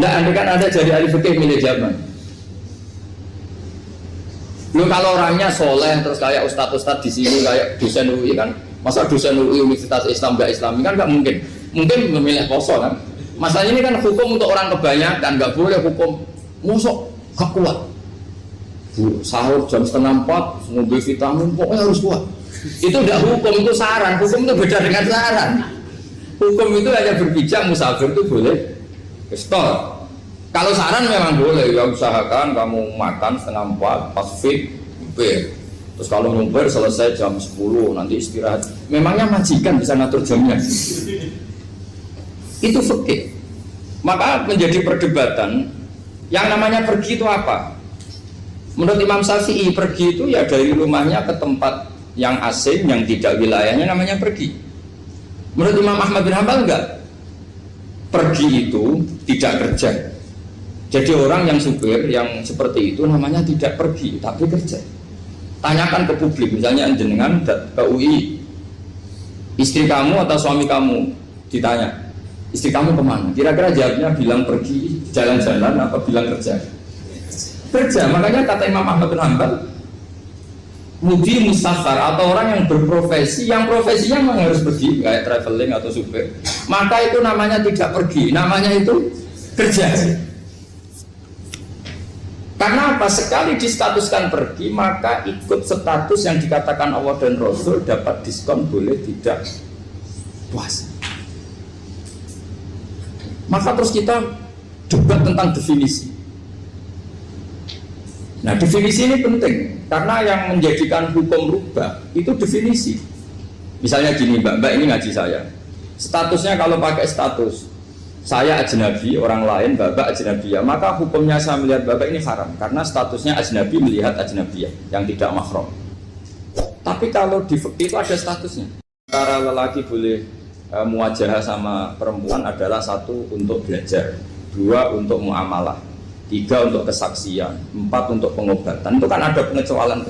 A: Nah, andai kan ada jadi ahli fikih milih zaman. Lu kalau orangnya soleh terus kayak ustadz-ustadz di sini kayak dosen UI kan, masa dosen UI Universitas Islam nggak Islami kan nggak mungkin. Mungkin memilih poso kan. Masalah ini kan hukum untuk orang kebanyakan, nggak boleh hukum musuh gak kuat. Sahur jam 3:30 mobil vitamin pokoknya harus kuat. Itu tidak hukum, itu saran. Hukum itu beda dengan saran. Hukum itu hanya berpijak musafir itu boleh stop. Kalau saran memang boleh, ya usahakan kamu makan 3:30 pas fit, terus kalau ngumpul selesai jam 10 nanti istirahat. Memangnya majikan bisa ngatur jamnya? Itu fikih. Maka menjadi perdebatan yang namanya pergi itu apa? Menurut Imam Syafi'i pergi itu ya dari rumahnya ke tempat yang asing yang tidak wilayahnya namanya pergi. Menurut Imam Ahmad bin Hanbal enggak. Pergi itu tidak kerja. Jadi orang yang supir yang seperti itu namanya tidak pergi tapi kerja. Tanyakan ke publik, misalnya jenengan ke UI, istri kamu atau suami kamu ditanya, istri kamu kemana? Kira-kira jawabnya bilang pergi jalan-jalan atau bilang kerja? Kerja. Makanya kata Imam Ahmad bin Hanbal, mudi musafar atau orang yang berprofesi, yang profesinya memang harus pergi kayak traveling atau supir, maka itu namanya tidak pergi, namanya itu kerja. Karena apa? Sekali distatuskan pergi, maka ikut status yang dikatakan Allah dan Rasul, dapat diskon, boleh tidak puasa. Maka terus kita debat tentang definisi. Nah, definisi ini penting karena yang menjadikan hukum rubah itu definisi. Misalnya gini, mbak ini ngaji saya, statusnya kalau pakai status saya ajnabi, orang lain bapak ajnabiyah, maka hukumnya saya melihat bapak ini haram karena statusnya ajnabi melihat ajnabiyah yang tidak mahram. Tapi kalau di fikih itu ada statusnya. Antara lelaki boleh muwajahah sama perempuan adalah satu untuk belajar, dua untuk muamalah, tiga untuk kesaksian, empat untuk pengobatan. Itu kan ada pengecualian.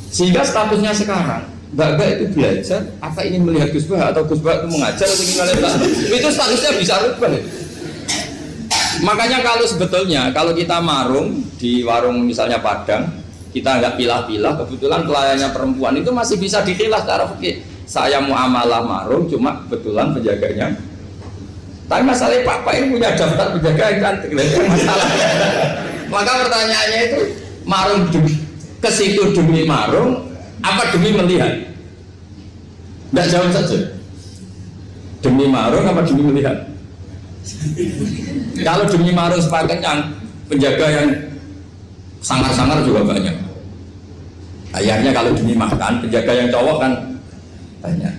A: Sehingga statusnya sekarang Mbak itu belajar, apa ingin melihat Gus Bah atau Gus Bah itu mengajar atau gimana, itu statusnya bisa rubah. Makanya kalau sebetulnya kalau kita marung di warung misalnya Padang, kita nggak pilah-pilah, kebetulan pelayannya perempuan itu masih bisa dipilah secara fikih. Saya muamalah marung, cuma kebetulan penjaganya. Tapi masalahnya Pak ini punya daftar penjaga yang cantik, masalah. Maka pertanyaannya itu marung ke situ demi marung apa demi melihat? Tidak jawab saja. Demi marung apa demi melihat? Kalau demi marung sepakat yang penjaga yang sangar-sangar juga banyak. Ayahnya kalau demi makan, penjaga yang cowok kan banyak.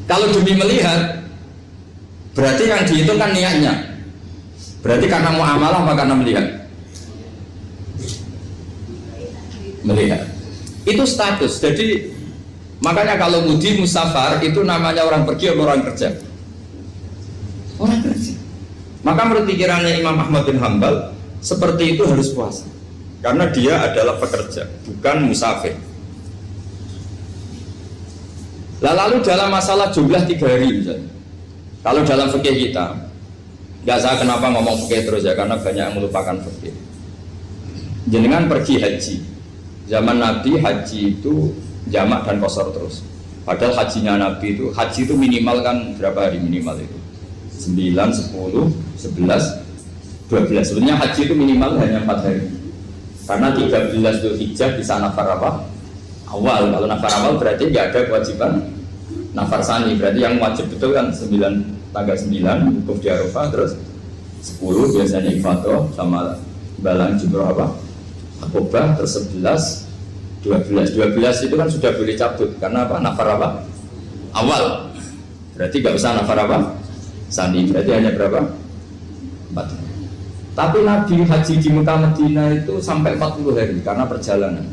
A: Kalau demi melihat, berarti yang dihitung kan niatnya. Berarti karena muamalah apa karena melihat? Melihat. Itu status. Jadi makanya kalau mudi musafar itu namanya orang pergi atau orang kerja? Orang kerja. Maka menurut pikirannya Imam Ahmad bin Hanbal seperti itu harus puasa karena dia adalah pekerja, bukan musafir. Lalu dalam masalah jumlah 3 hari misalnya, kalau dalam fikih kita, nggak saya kenapa ngomong fikih terus ya, karena banyak yang melupakan fikih. Jenengan pergi haji, zaman Nabi haji itu jamak dan qashar terus. Padahal hajinya Nabi itu, haji itu minimal kan berapa hari minimal itu? 9, 10, 11, 12. Sebenarnya haji itu minimal hanya 4 hari. Karena 13 Dzulhijjah bisa nafar apa? Awal. Kalau nafar awal berarti nggak ada kewajiban nafar sani. Berarti yang wajib betul kan 9, tanggal 9 wukuf di Arafah, terus 10 biasanya ifadah sama balang jumroh apa? Akobah, terus 11, 12 itu kan sudah boleh cabut karena apa? Nafar apa? Awal. Berarti nggak usah nafar apa? Sani. Berarti hanya berapa? 4. Tapi Nabi haji di Mekah Madinah itu sampai 40 hari karena perjalanan.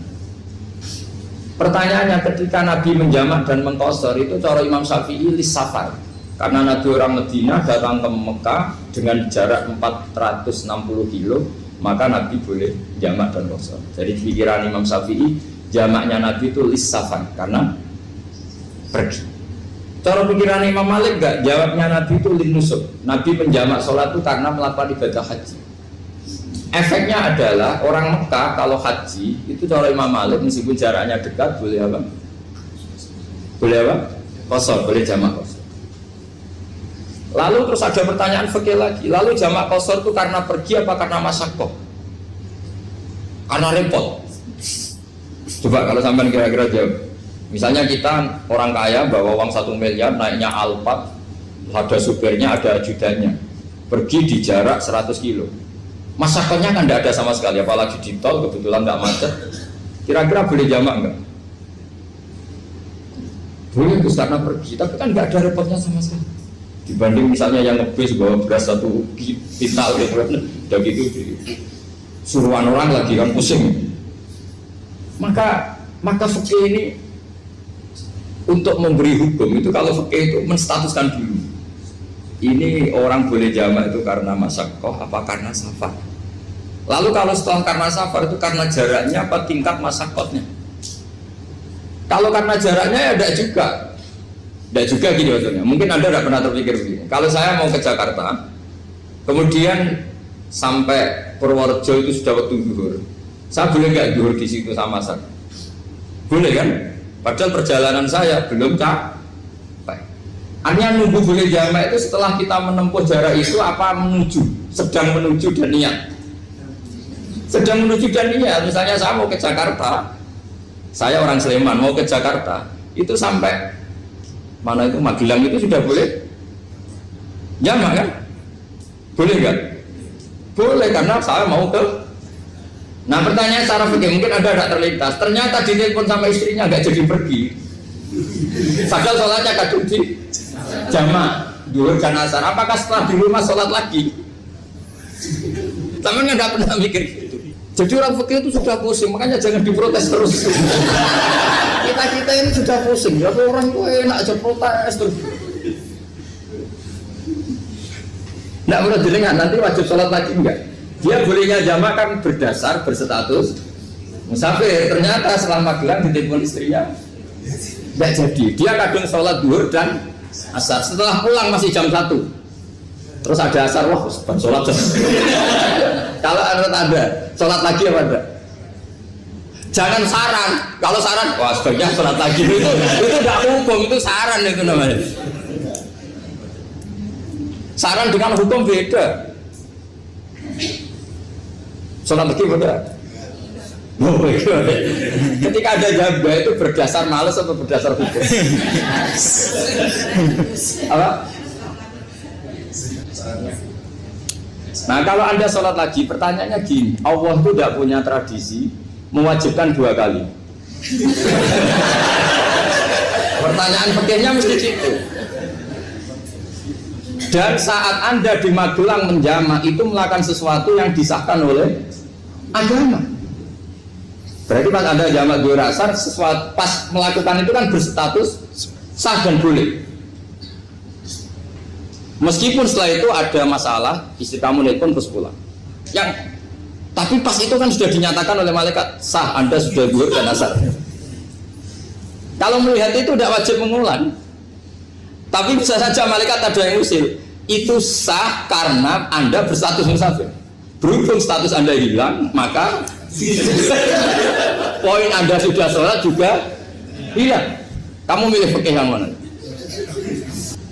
A: Pertanyaannya, ketika Nabi menjamak dan mengqashar itu cara Imam Syafi'i lis safar. Karena Nabi orang Madinah datang ke Mekah dengan jarak 460 kilo, maka Nabi boleh jamak dan qashar. Jadi pikiran Imam Syafi'i, jamaknya Nabi itu lis safar karena pergi. Cara pikiran Imam Malik enggak, jawabnya Nabi itu lin nusuk. Nabi menjamak sholat itu karena melakukan ibadah haji. Efeknya adalah orang Mekah kalau haji itu cara Imam Malik meskipun jaraknya dekat boleh apa? Boleh apa? Qashar, boleh jamak qashar. Lalu terus ada pertanyaan fikih lagi. Lalu jamak qashar itu karena pergi apa karena masyaqqah? Karena repot. Coba kalau sampean kira-kira jawab. Misalnya kita orang kaya bawa uang 1 miliar naiknya Alphard, ada supirnya, ada ajudannya, pergi di jarak 100 kilo. Masyarakatnya kan tidak ada sama sekali, apalagi di tol kebetulan nggak macet. Kira-kira boleh jamak nggak? Boleh Gus karena pergi, tapi kan nggak ada repotnya sama sekali. Dibanding misalnya yang ngebis bawa beras 1 kintal gitu, udah gitu suruhan orang lagi kan pusing. Maka fikih ini untuk memberi hukum itu kalau fikih itu menstatuskan dulu. Ini orang boleh jamak itu karena masyaqqah apa karena safar. Lalu kalau setelah karena safar itu karena jaraknya apa tingkat masyaqqahnya. Kalau karena jaraknya ya tidak juga gini maksudnya. Mungkin Anda tidak pernah terpikir begini. Kalau saya mau ke Jakarta, kemudian sampai Purworejo itu sudah waktu zuhur, saya boleh nggak zuhur di situ sama saya? Boleh kan? Padahal perjalanan saya belum capai. Artinya nunggu boleh jamak itu setelah kita menempuh jarak itu apa menuju, sedang menuju dan niat. Sedang menuju dan niat. Misalnya saya mau ke Jakarta, saya orang Sleman mau ke Jakarta, itu sampai mana itu Magelang itu sudah boleh jamak kan? Boleh nggak? Boleh karena saya mau ke. Nah pertanyaan secara fikih mungkin ada tidak terlintas. Ternyata ditelepon sama istrinya nggak jadi pergi. Padahal sholatnya kadung di jamak duhur dan asar. Apakah setelah di rumah sholat lagi? Tapi nggak pernah mikir gitu. Jadi orang fikih itu sudah pusing, makanya jangan diprotes terus. Kita ini sudah pusing. Ya orang itu enak aja protes terus. Nggak perlu didengar nanti wajib sholat lagi enggak? Dia bolehnya jamak kan berdasar berstatus musafir. Ternyata selama Magelang ditelepon istrinya nggak jadi. Dia kadung sholat duhur dan asar. Setelah pulang masih jam 1. Terus ada asar, wah sholat. Kalau ada sholat lagi apa enggak? Jangan saran. Kalau saran, wah sebaiknya sholat lagi itu tidak hukum, itu saran itu namanya. Saran dengan hukum beda. Sholat lagi beda. Ketika ada jabah itu berdasar malas atau berdasar hukum? Apa? Nah kalau Anda sholat lagi, pertanyaannya gini, Allah itu tidak punya tradisi mewajibkan 2 kali. Pertanyaan fikihnya mesti gitu. Dan saat Anda di Magelang menjamak itu melakukan sesuatu yang disahkan oleh agama. Berarti pas Anda jamak duhur asar, sesuatu pas melakukan itu kan berstatus sah dan boleh. Meskipun setelah itu ada masalah, istri kamu nelpon terus pulang. Tapi pas itu kan sudah dinyatakan oleh malaikat sah, Anda sudah duhur dan asar. Kalau melihat itu tidak wajib mengulang. Tapi bisa saja malaikat ada yang usil. Itu sah karena Anda berstatus musafir. Berhubung status Anda hilang, maka poin Anda sudah sholat juga hilang. Kamu milih fikih yang mana?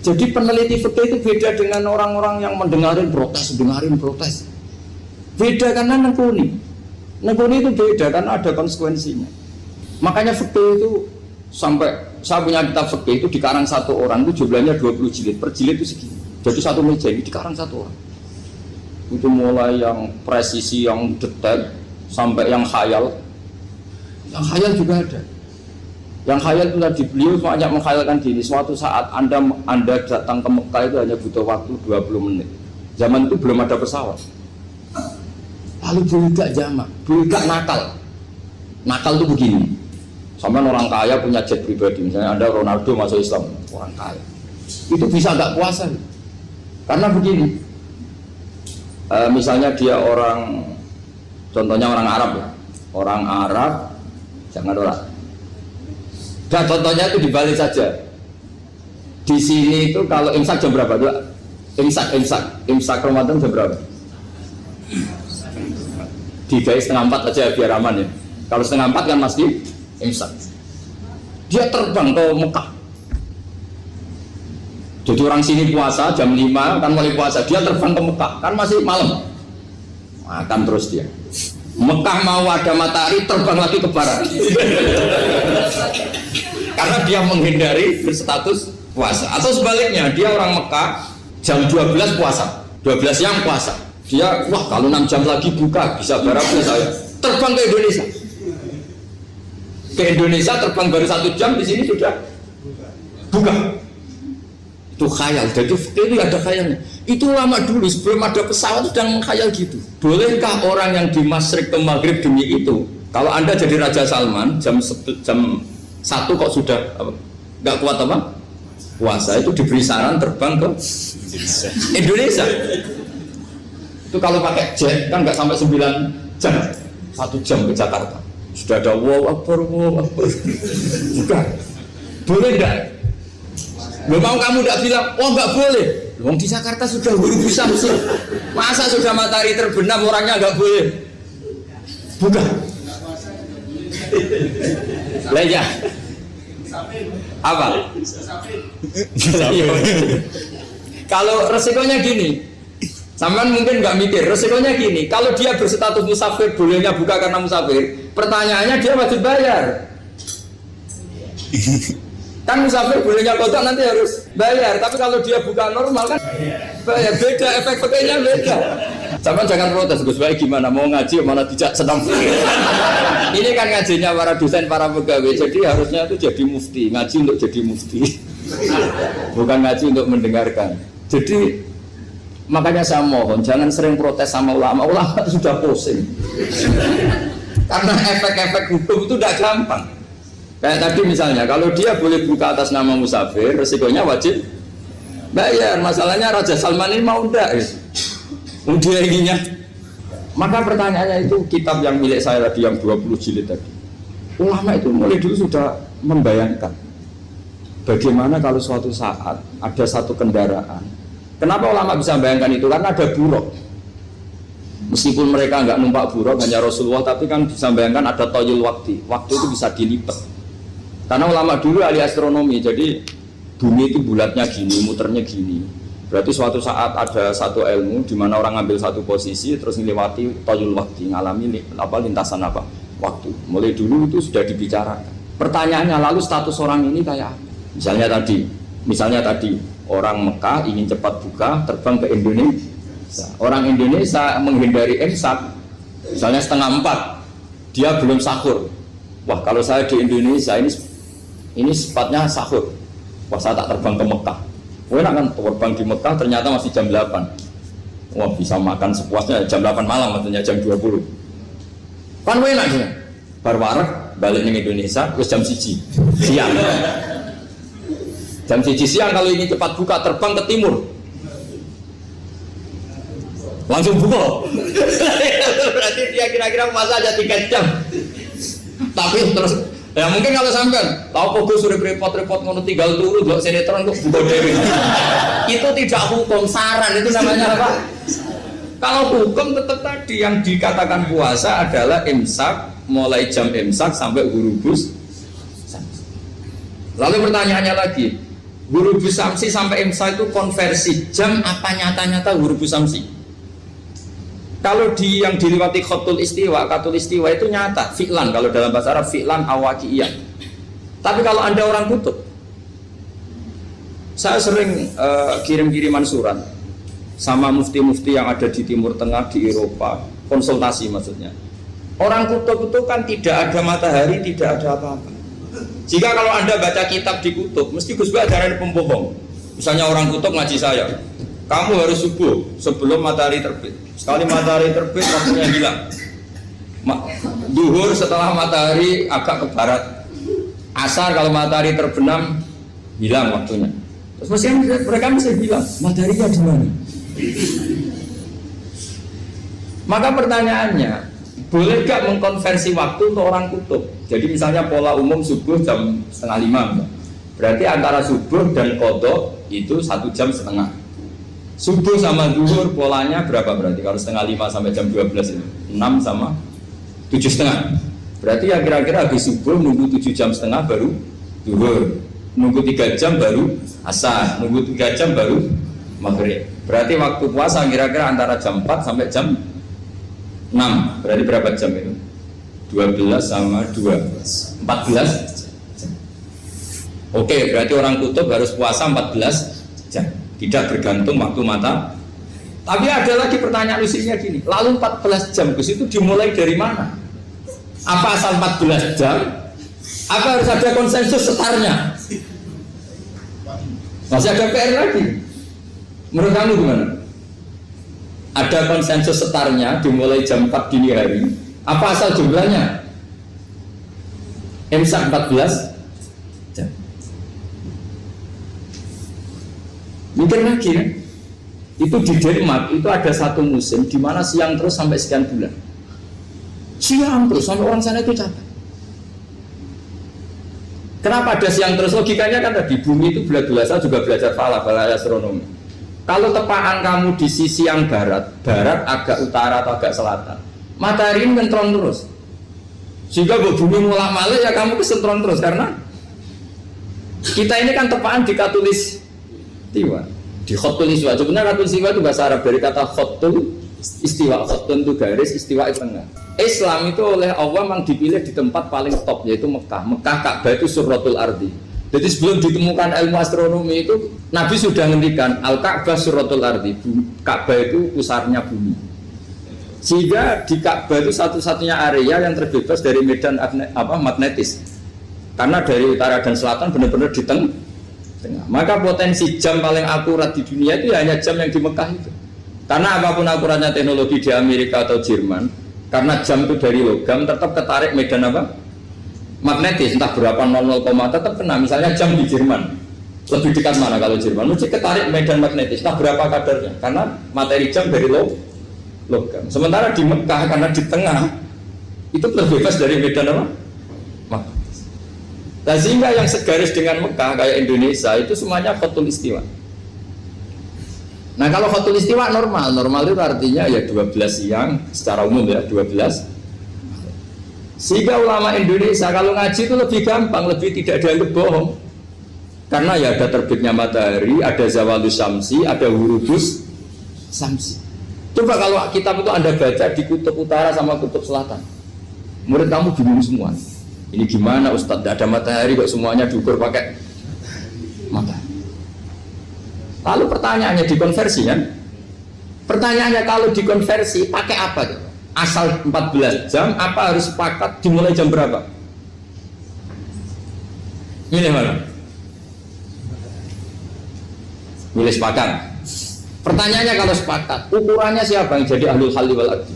A: Jadi peneliti fikih itu beda dengan orang-orang yang dengarin protes. Beda karena nengkuni itu beda karena ada konsekuensinya. Makanya fikih itu sampai saya punya kitab fikih itu dikarang satu orang itu jumlahnya 20 jilid, per jilid itu segini. Jadi satu meja ini dikarang satu orang. Itu mulai yang presisi, yang detail sampai yang khayal. Yang khayal juga ada. Yang khayal itu tadi beliau banyak menghayalkan gini. Suatu saat Anda datang ke Mekah itu hanya butuh waktu 20 menit. Zaman itu belum ada pesawat. Lalu boleh gak jamak, boleh gak nakal. Nakal itu begini. Sama orang kaya punya jet pribadi, misalnya Anda Ronaldo masuk Islam, orang kaya. Itu bisa gak puasa. Karena begini. Misalnya dia orang, contohnya orang Arab ya. Orang Arab, jangan orang. Dan contohnya itu dibalik saja. Di sini itu kalau imsak jam berapa? Imsak Ramadan jam berapa? 3:30 aja biar aman ya. Kalau 3:30 kan masih imsak. Dia terbang ke Mekah. Jadi orang sini puasa jam 5 kan mulai puasa. Dia terbang ke Mekah kan masih malam. Makan terus dia. Mekah mau ada matahari terbang lagi ke barat. Karena dia menghindari berstatus puasa. Atau sebaliknya dia orang Mekah jam 12 puasa, 12 siang puasa. Dia wah kalau 6 jam lagi buka bisa baratnya saya. Terbang ke Indonesia. Ke Indonesia terbang baru 1 jam di sini sudah buka. Itu khayal. Jadi itu ada khayalnya. Itu lama dulu sebelum ada pesawat sedang mengkhayal gitu. Bolehkah orang yang di Masyrik ke Maghrib demi itu? Kalau Anda jadi Raja Salman jam 1 kok sudah nggak kuat apa? Puasa itu diberi saran terbang ke Indonesia. Itu kalau pakai jet kan nggak sampai 9 jam, 1 jam ke Jakarta. Sudah ada wow akbar. Bukan. Boleh nggak? Lo mau kamu tidak bilang, oh nggak boleh. Wong di Jakarta sudah guru Samsul. Masa sudah matahari terbenam orangnya nggak boleh? Bukan. Lah ya. Apa? Kalau resikonya gini, sampean mungkin nggak mikir, resikonya gini, kalau dia berstatus musafir, bolehnya buka karena musafir, pertanyaannya dia wajib bayar. Kan musafir bolehnya kodok nanti harus bayar, tapi kalau dia buka normal kan bayar, beda, efek pakainya beda. Sampean jangan protes, Gus Baik gimana, mau ngaji mana tidak senang. Ini kan ngajinya para dosen, para pegawai, jadi harusnya itu jadi mufti, ngaji untuk jadi mufti, bukan ngaji untuk mendengarkan. Jadi makanya saya mohon jangan sering protes sama ulama sudah pusing. Karena efek-efek hukum itu tidak gampang. Kayak tadi misalnya kalau dia boleh buka atas nama musafir, resikonya wajib bayar. Masalahnya Raja Salman ini mau enggak ya? Dia inginnya. Maka pertanyaannya itu kitab yang milik saya tadi yang 20 jilid tadi. Ulama itu mulai dulu sudah membayangkan bagaimana kalau suatu saat ada satu kendaraan. Kenapa ulama bisa membayangkan itu? Karena ada buruk. Meskipun mereka nggak numpak buruk, hanya Rasulullah, tapi kan bisa membayangkan ada toyul waktu. Waktu itu bisa dilipat. Karena ulama dulu ahli astronomi, jadi bumi itu bulatnya gini, muternya gini. Berarti suatu saat ada satu ilmu di mana orang ngambil satu posisi terus melewati toyul waktu, ngalami lintasan waktu. Mulai dulu itu sudah dibicarakan. Pertanyaannya lalu status orang ini kayak apa? Misalnya tadi orang Mekah ingin cepat buka terbang ke Indonesia. Orang Indonesia menghindari imsak, misalnya 3:30, dia belum sahur. Wah kalau saya di Indonesia ini sifatnya sahur. Wah saya tak terbang ke Mekah. Wah kan terbang di Mekah ternyata masih jam 8. Wah bisa makan sepuasnya jam 8 malam, maksudnya jam 20. Kan enak sih. Baru warak balik ke Indonesia terus jam 1 siang. Jam 1 siang kalau ini cepat buka terbang ke timur. Langsung buka. Berarti dia kira-kira masa aja 3 jam. Tapi terus ya mungkin kalau sampean tahu kok sudah repot-repot ngono tinggal turu ndelok sinetron kok buka dhewe. Itu tidak hukum, saran itu namanya apa? Kalau hukum tetap tadi yang dikatakan puasa adalah imsak, mulai jam imsak sampai ghurubus. Lalu pertanyaannya lagi, ghurubus samsi sampai imsak itu konversi jam apa nyata-nyata ghurubus samsi? Kalau yang dilewati khatul istiwa itu nyata, fi'lan, kalau dalam bahasa Arab fi'lan awaqi'iyah. Tapi kalau Anda orang kutub, saya sering kirim-kiriman surat sama mufti-mufti yang ada di Timur Tengah, di Eropa, konsultasi maksudnya. Orang kutub itu kan tidak ada matahari, tidak ada apa-apa. Jika kalau Anda baca kitab di kutub, mesti Gus Bak ajaran pembohong. Misalnya orang kutub ngaji saya, kamu harus subuh sebelum matahari terbit. Sekali matahari terbit waktunya hilang. Duhur setelah matahari agak ke barat. Asar kalau matahari terbenam hilang waktunya. Terus mereka mesti bilang mataharinya di mana? Maka pertanyaannya, boleh gak mengkonversi waktu untuk orang kutub? Jadi misalnya pola umum subuh jam 4:30, berarti antara subuh dan qadha itu 1,5 jam. Subuh sama zuhur polanya berapa berarti? Kalau 4:30 sampai jam 12 itu 6 sama 7,5. Berarti ya kira-kira habis subuh nunggu 7,5 jam baru zuhur, nunggu 3 jam baru asar, nunggu 3 jam baru maghrib. Berarti waktu puasa kira-kira antara jam 4 sampai jam 6. Berarti berapa jam itu? 12 sama 2 14 jam. Oke, berarti orang kutub harus puasa 14 jam. Tidak bergantung waktu mata. Tapi ada lagi pertanyaan lucunya gini, lalu 14 jam Gus itu dimulai dari mana? Apa asal 14 jam? Apa harus ada konsensus setarnya? Masih ada PR lagi. Menurut kamu gimana? Ada konsensus setarnya dimulai jam 4 dini hari. Apa asal jumlahnya? Imsak 14 jam. Mikir lagi kan? Itu di Denmark itu ada satu musim di mana siang terus sampai sekian bulan. Siang terus sampai orang sana itu capek. Kenapa ada siang terus? Logikanya kan tadi bumi itu bulat-bulat. Saya juga belajar falak, astronomi. Kalau tepaan kamu di sisi yang barat agak utara atau agak selatan, matahari ini menterong terus. Sehingga bumi mulak malik ya kamu kesentron terus karena kita ini kan tepaan di katulis istiwa, di khotul istiwa. Sebenarnya katulis istiwa itu bahasa Arab dari kata khotul istiwa. Khotul itu garis, istiwa itu tengah. Islam itu oleh Allah memang dipilih di tempat paling top yaitu Mekah. Mekah Ka'bah itu suratul ardi. Jadi sebelum ditemukan ilmu astronomi itu Nabi sudah ngendikan Al-Ka'bah suratul ardi. Ka'bah itu pusarnya bumi. Sehingga di Ka'bah itu satu-satunya area yang terbebas dari medan magnetis. Karena dari utara dan selatan benar-benar di tengah. Maka potensi jam paling akurat di dunia itu hanya jam yang di Mekah itu. Karena apapun akuratnya teknologi di Amerika atau Jerman, karena jam itu dari logam tetap ketarik medan magnetis, entah berapa 00, tetap kena. Misalnya jam di Jerman lebih dekat mana kalau Jerman? Mesti ketarik medan magnetis, entah berapa kadarnya, karena materi jam dari logam. Sementara di Mekah karena di tengah itu terbebas dari medan magnetis. Nah, sehingga yang segaris dengan Mekah kayak Indonesia itu semuanya khotul istiwa. Nah kalau khotul istiwa normal itu artinya ya 12 siang secara umum ya 12. Sehingga ulama Indonesia kalau ngaji itu lebih gampang, lebih tidak dianggap bohong. Karena ya ada terbitnya matahari, ada zawalus syamsi, ada hurubus syamsi. Coba kalau kitab itu Anda baca di kutub utara sama kutub selatan, murid kamu bingung semua. Ini gimana Ustadz, tidak ada matahari kok semuanya diukur pakai matahari. Lalu pertanyaannya dikonversi kan? Pertanyaannya kalau dikonversi pakai apa? Asal 14 jam, apa harus sepakat dimulai jam berapa? Milih mana? Milih sepakat. Pertanyaannya kalau sepakat, ukurannya siapa yang jadi ahlul halli wal aqdi?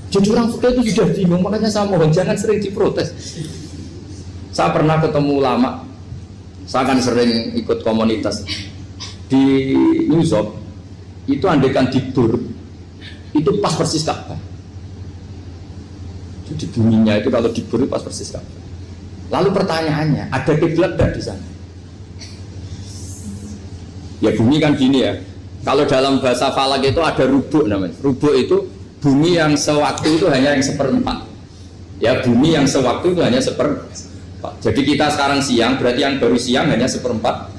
A: Jadi orang fikih itu sudah bingung, makanya saya mohon jangan sering diprotes. Saya pernah ketemu ulama, saya kan sering ikut komunitas di New York, itu andekan tidur itu pas persis Ka'bah. Jadi buminya itu kalau dibur pas persis Ka'bah. Lalu pertanyaannya, ada kiblat tidak di sana? Ya bumi kan gini ya. Kalau dalam bahasa falak itu ada rubuk namanya. Rubuk itu bumi yang sewaktu itu hanya yang seperempat. Ya bumi yang sewaktu itu hanya seperempat. Jadi kita sekarang siang, berarti yang baru siang hanya seperempat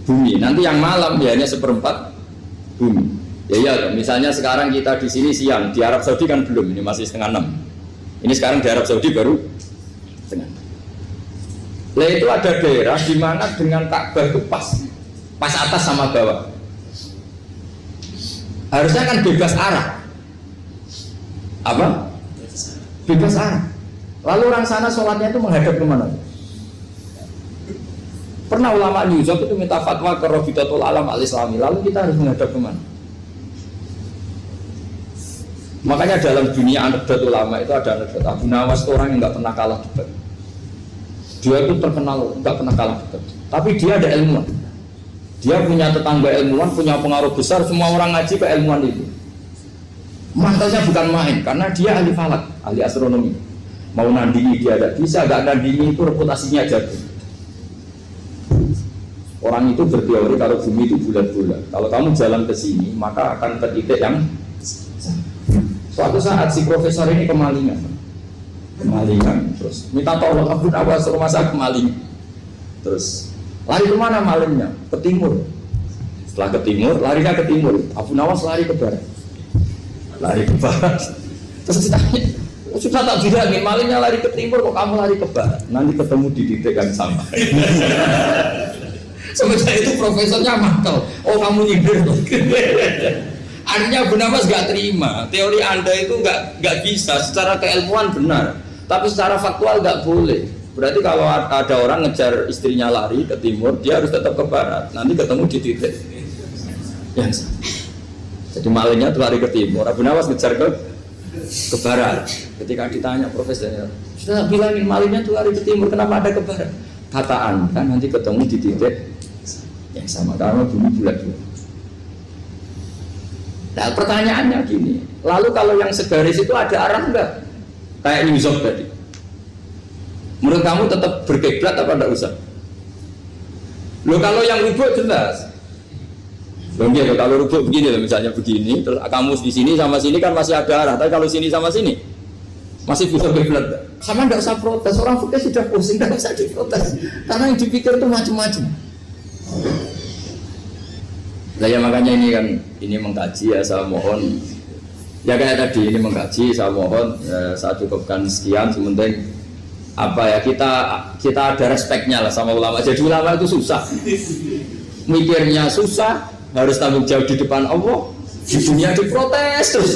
A: bumi. Nanti yang malam ya hanya seperempat bumi. Ya, misalnya sekarang kita di sini siang, di Arab Saudi kan belum, ini masih setengah 6. Ini sekarang di Arab Saudi baru setengah 6. Lah itu ada daerah di mana dengan Ka'bah itu pas atas sama bawah. Harusnya kan bebas arah. Apa? Bebas arah. Lalu orang sana sholatnya itu menghadap kemana? Pernah ulama New York itu minta fatwa ke Rabitatul Alam Al-Islami. Lalu kita harus menghadap kemana? Makanya dalam dunia anekdot ulama itu ada anekdot Abu Nawas itu orang yang nggak pernah kalah debat. Dia itu terkenal nggak pernah kalah debat. Tapi dia ada ilmuwan. Dia punya tetangga ilmuwan, punya pengaruh besar. Semua orang ngaji ke ilmuwan itu. Mantasnya bukan main, karena dia ahli falak, ahli astronomi. Mau nandingi dia tidak bisa, nggak nandingi itu reputasinya jatuh. Orang itu berteori kalau bumi itu bulat-bulat. Kalau kamu jalan ke sini, maka akan ke titik yang suatu saat si profesor ini kemalingan, terus minta tolong Abu Nawas rumah saya kemalingan. Terus lari kemana malingnya? Ke timur. Setelah ke timur, larinya ke timur. Abu Nawas lari ke barat. Terus ditanya, sudah tak bilangin malingnya lari ke timur, kok kamu lari ke barat? Nanti ketemu di titik yang sama. Sementara itu profesornya mangkel. Oh kamu nyindir tuh. Artinya Abu Nawas gak terima. Teori anda itu gak bisa. Secara keilmuan benar, tapi secara faktual gak boleh. Berarti kalau ada orang ngejar istrinya lari ke timur, dia harus tetap ke barat. Nanti ketemu di titik yang sama. Jadi malingnya tuh lari ke timur, Abu Nawas ngejar ke barat. Ketika ditanya profesornya, sudah bilangin malingnya tuh lari ke timur, kenapa ada ke barat? Kata anda nanti ketemu di titik yang sama, karena bumi bulat-bulat. Nah pertanyaannya gini, lalu kalau yang segaris itu ada arah enggak? Kayak New York tadi. Menurut kamu tetap berkiblat apa enggak usah? Loh kalau yang rubuk jelas. Mungkin kalau rubuk begini loh, misalnya begini, terus kamus di sini sama sini kan masih ada arah, tapi kalau sini sama sini masih bisa berbelat. Sama tidak usah protes, orang fikih sudah pusing, tidak usah diprotes, karena yang dipikir itu macam-macam. Nah ya makanya ini mengkaji ya, saya mohon ya kayak tadi ini mengkaji, saya mohon saya cukupkan sekian. Sementing apa ya, kita ada respeknya lah sama ulama. Jadi ulama itu susah, mikirnya susah, harus tanggung jawab di depan Allah, di dunia diprotes terus.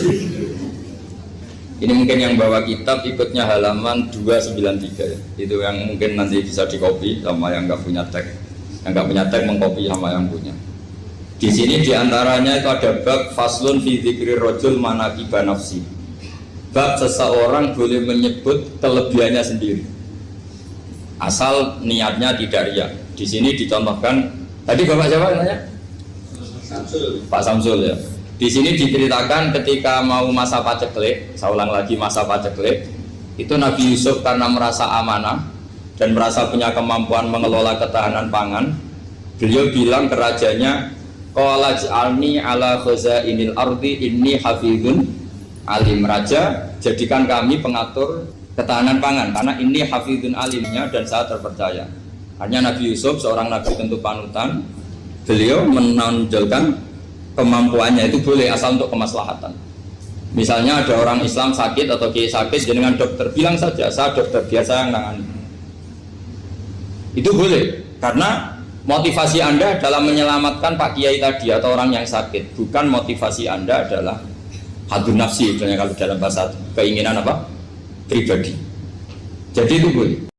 A: Ini mungkin yang bawa kitab ikutnya halaman 293 ya. Itu yang mungkin nanti bisa dikopi sama yang nggak punya tag. Yang nggak punya tag mengkopi sama yang punya. Di sini diantaranya itu ada bab faslun fi dzikri rajul manaqiba nafsi. Bab seseorang boleh menyebut kelebihannya sendiri. Asal niatnya tidak riya. Di sini dicontohkan tadi Bapak siapa namanya? Samsul. Pak Samsul ya. Di sini diceritakan ketika mau masa paceklik, saya ulang lagi masa paceklik, itu Nabi Yusuf karena merasa amanah dan merasa punya kemampuan mengelola ketahanan pangan, beliau bilang ke rajanya, qala ij'alni ala khazainil ardi inni hafizun alim. Raja, jadikan kami pengatur ketahanan pangan karena ini hafizun alimnya dan saya terpercaya. Hanya Nabi Yusuf seorang nabi tentu panutan, beliau menonjolkan kemampuannya itu boleh asal untuk kemaslahatan. Misalnya ada orang Islam sakit atau kiai sakit, dengan dokter bilang saja saya dokter biasa yang nangani. Itu boleh karena motivasi Anda dalam menyelamatkan Pak Kiai tadi atau orang yang sakit, bukan motivasi Anda adalah hadun nafsi, kalau dalam bahasa keinginan apa? Pribadi. Jadi itu boleh.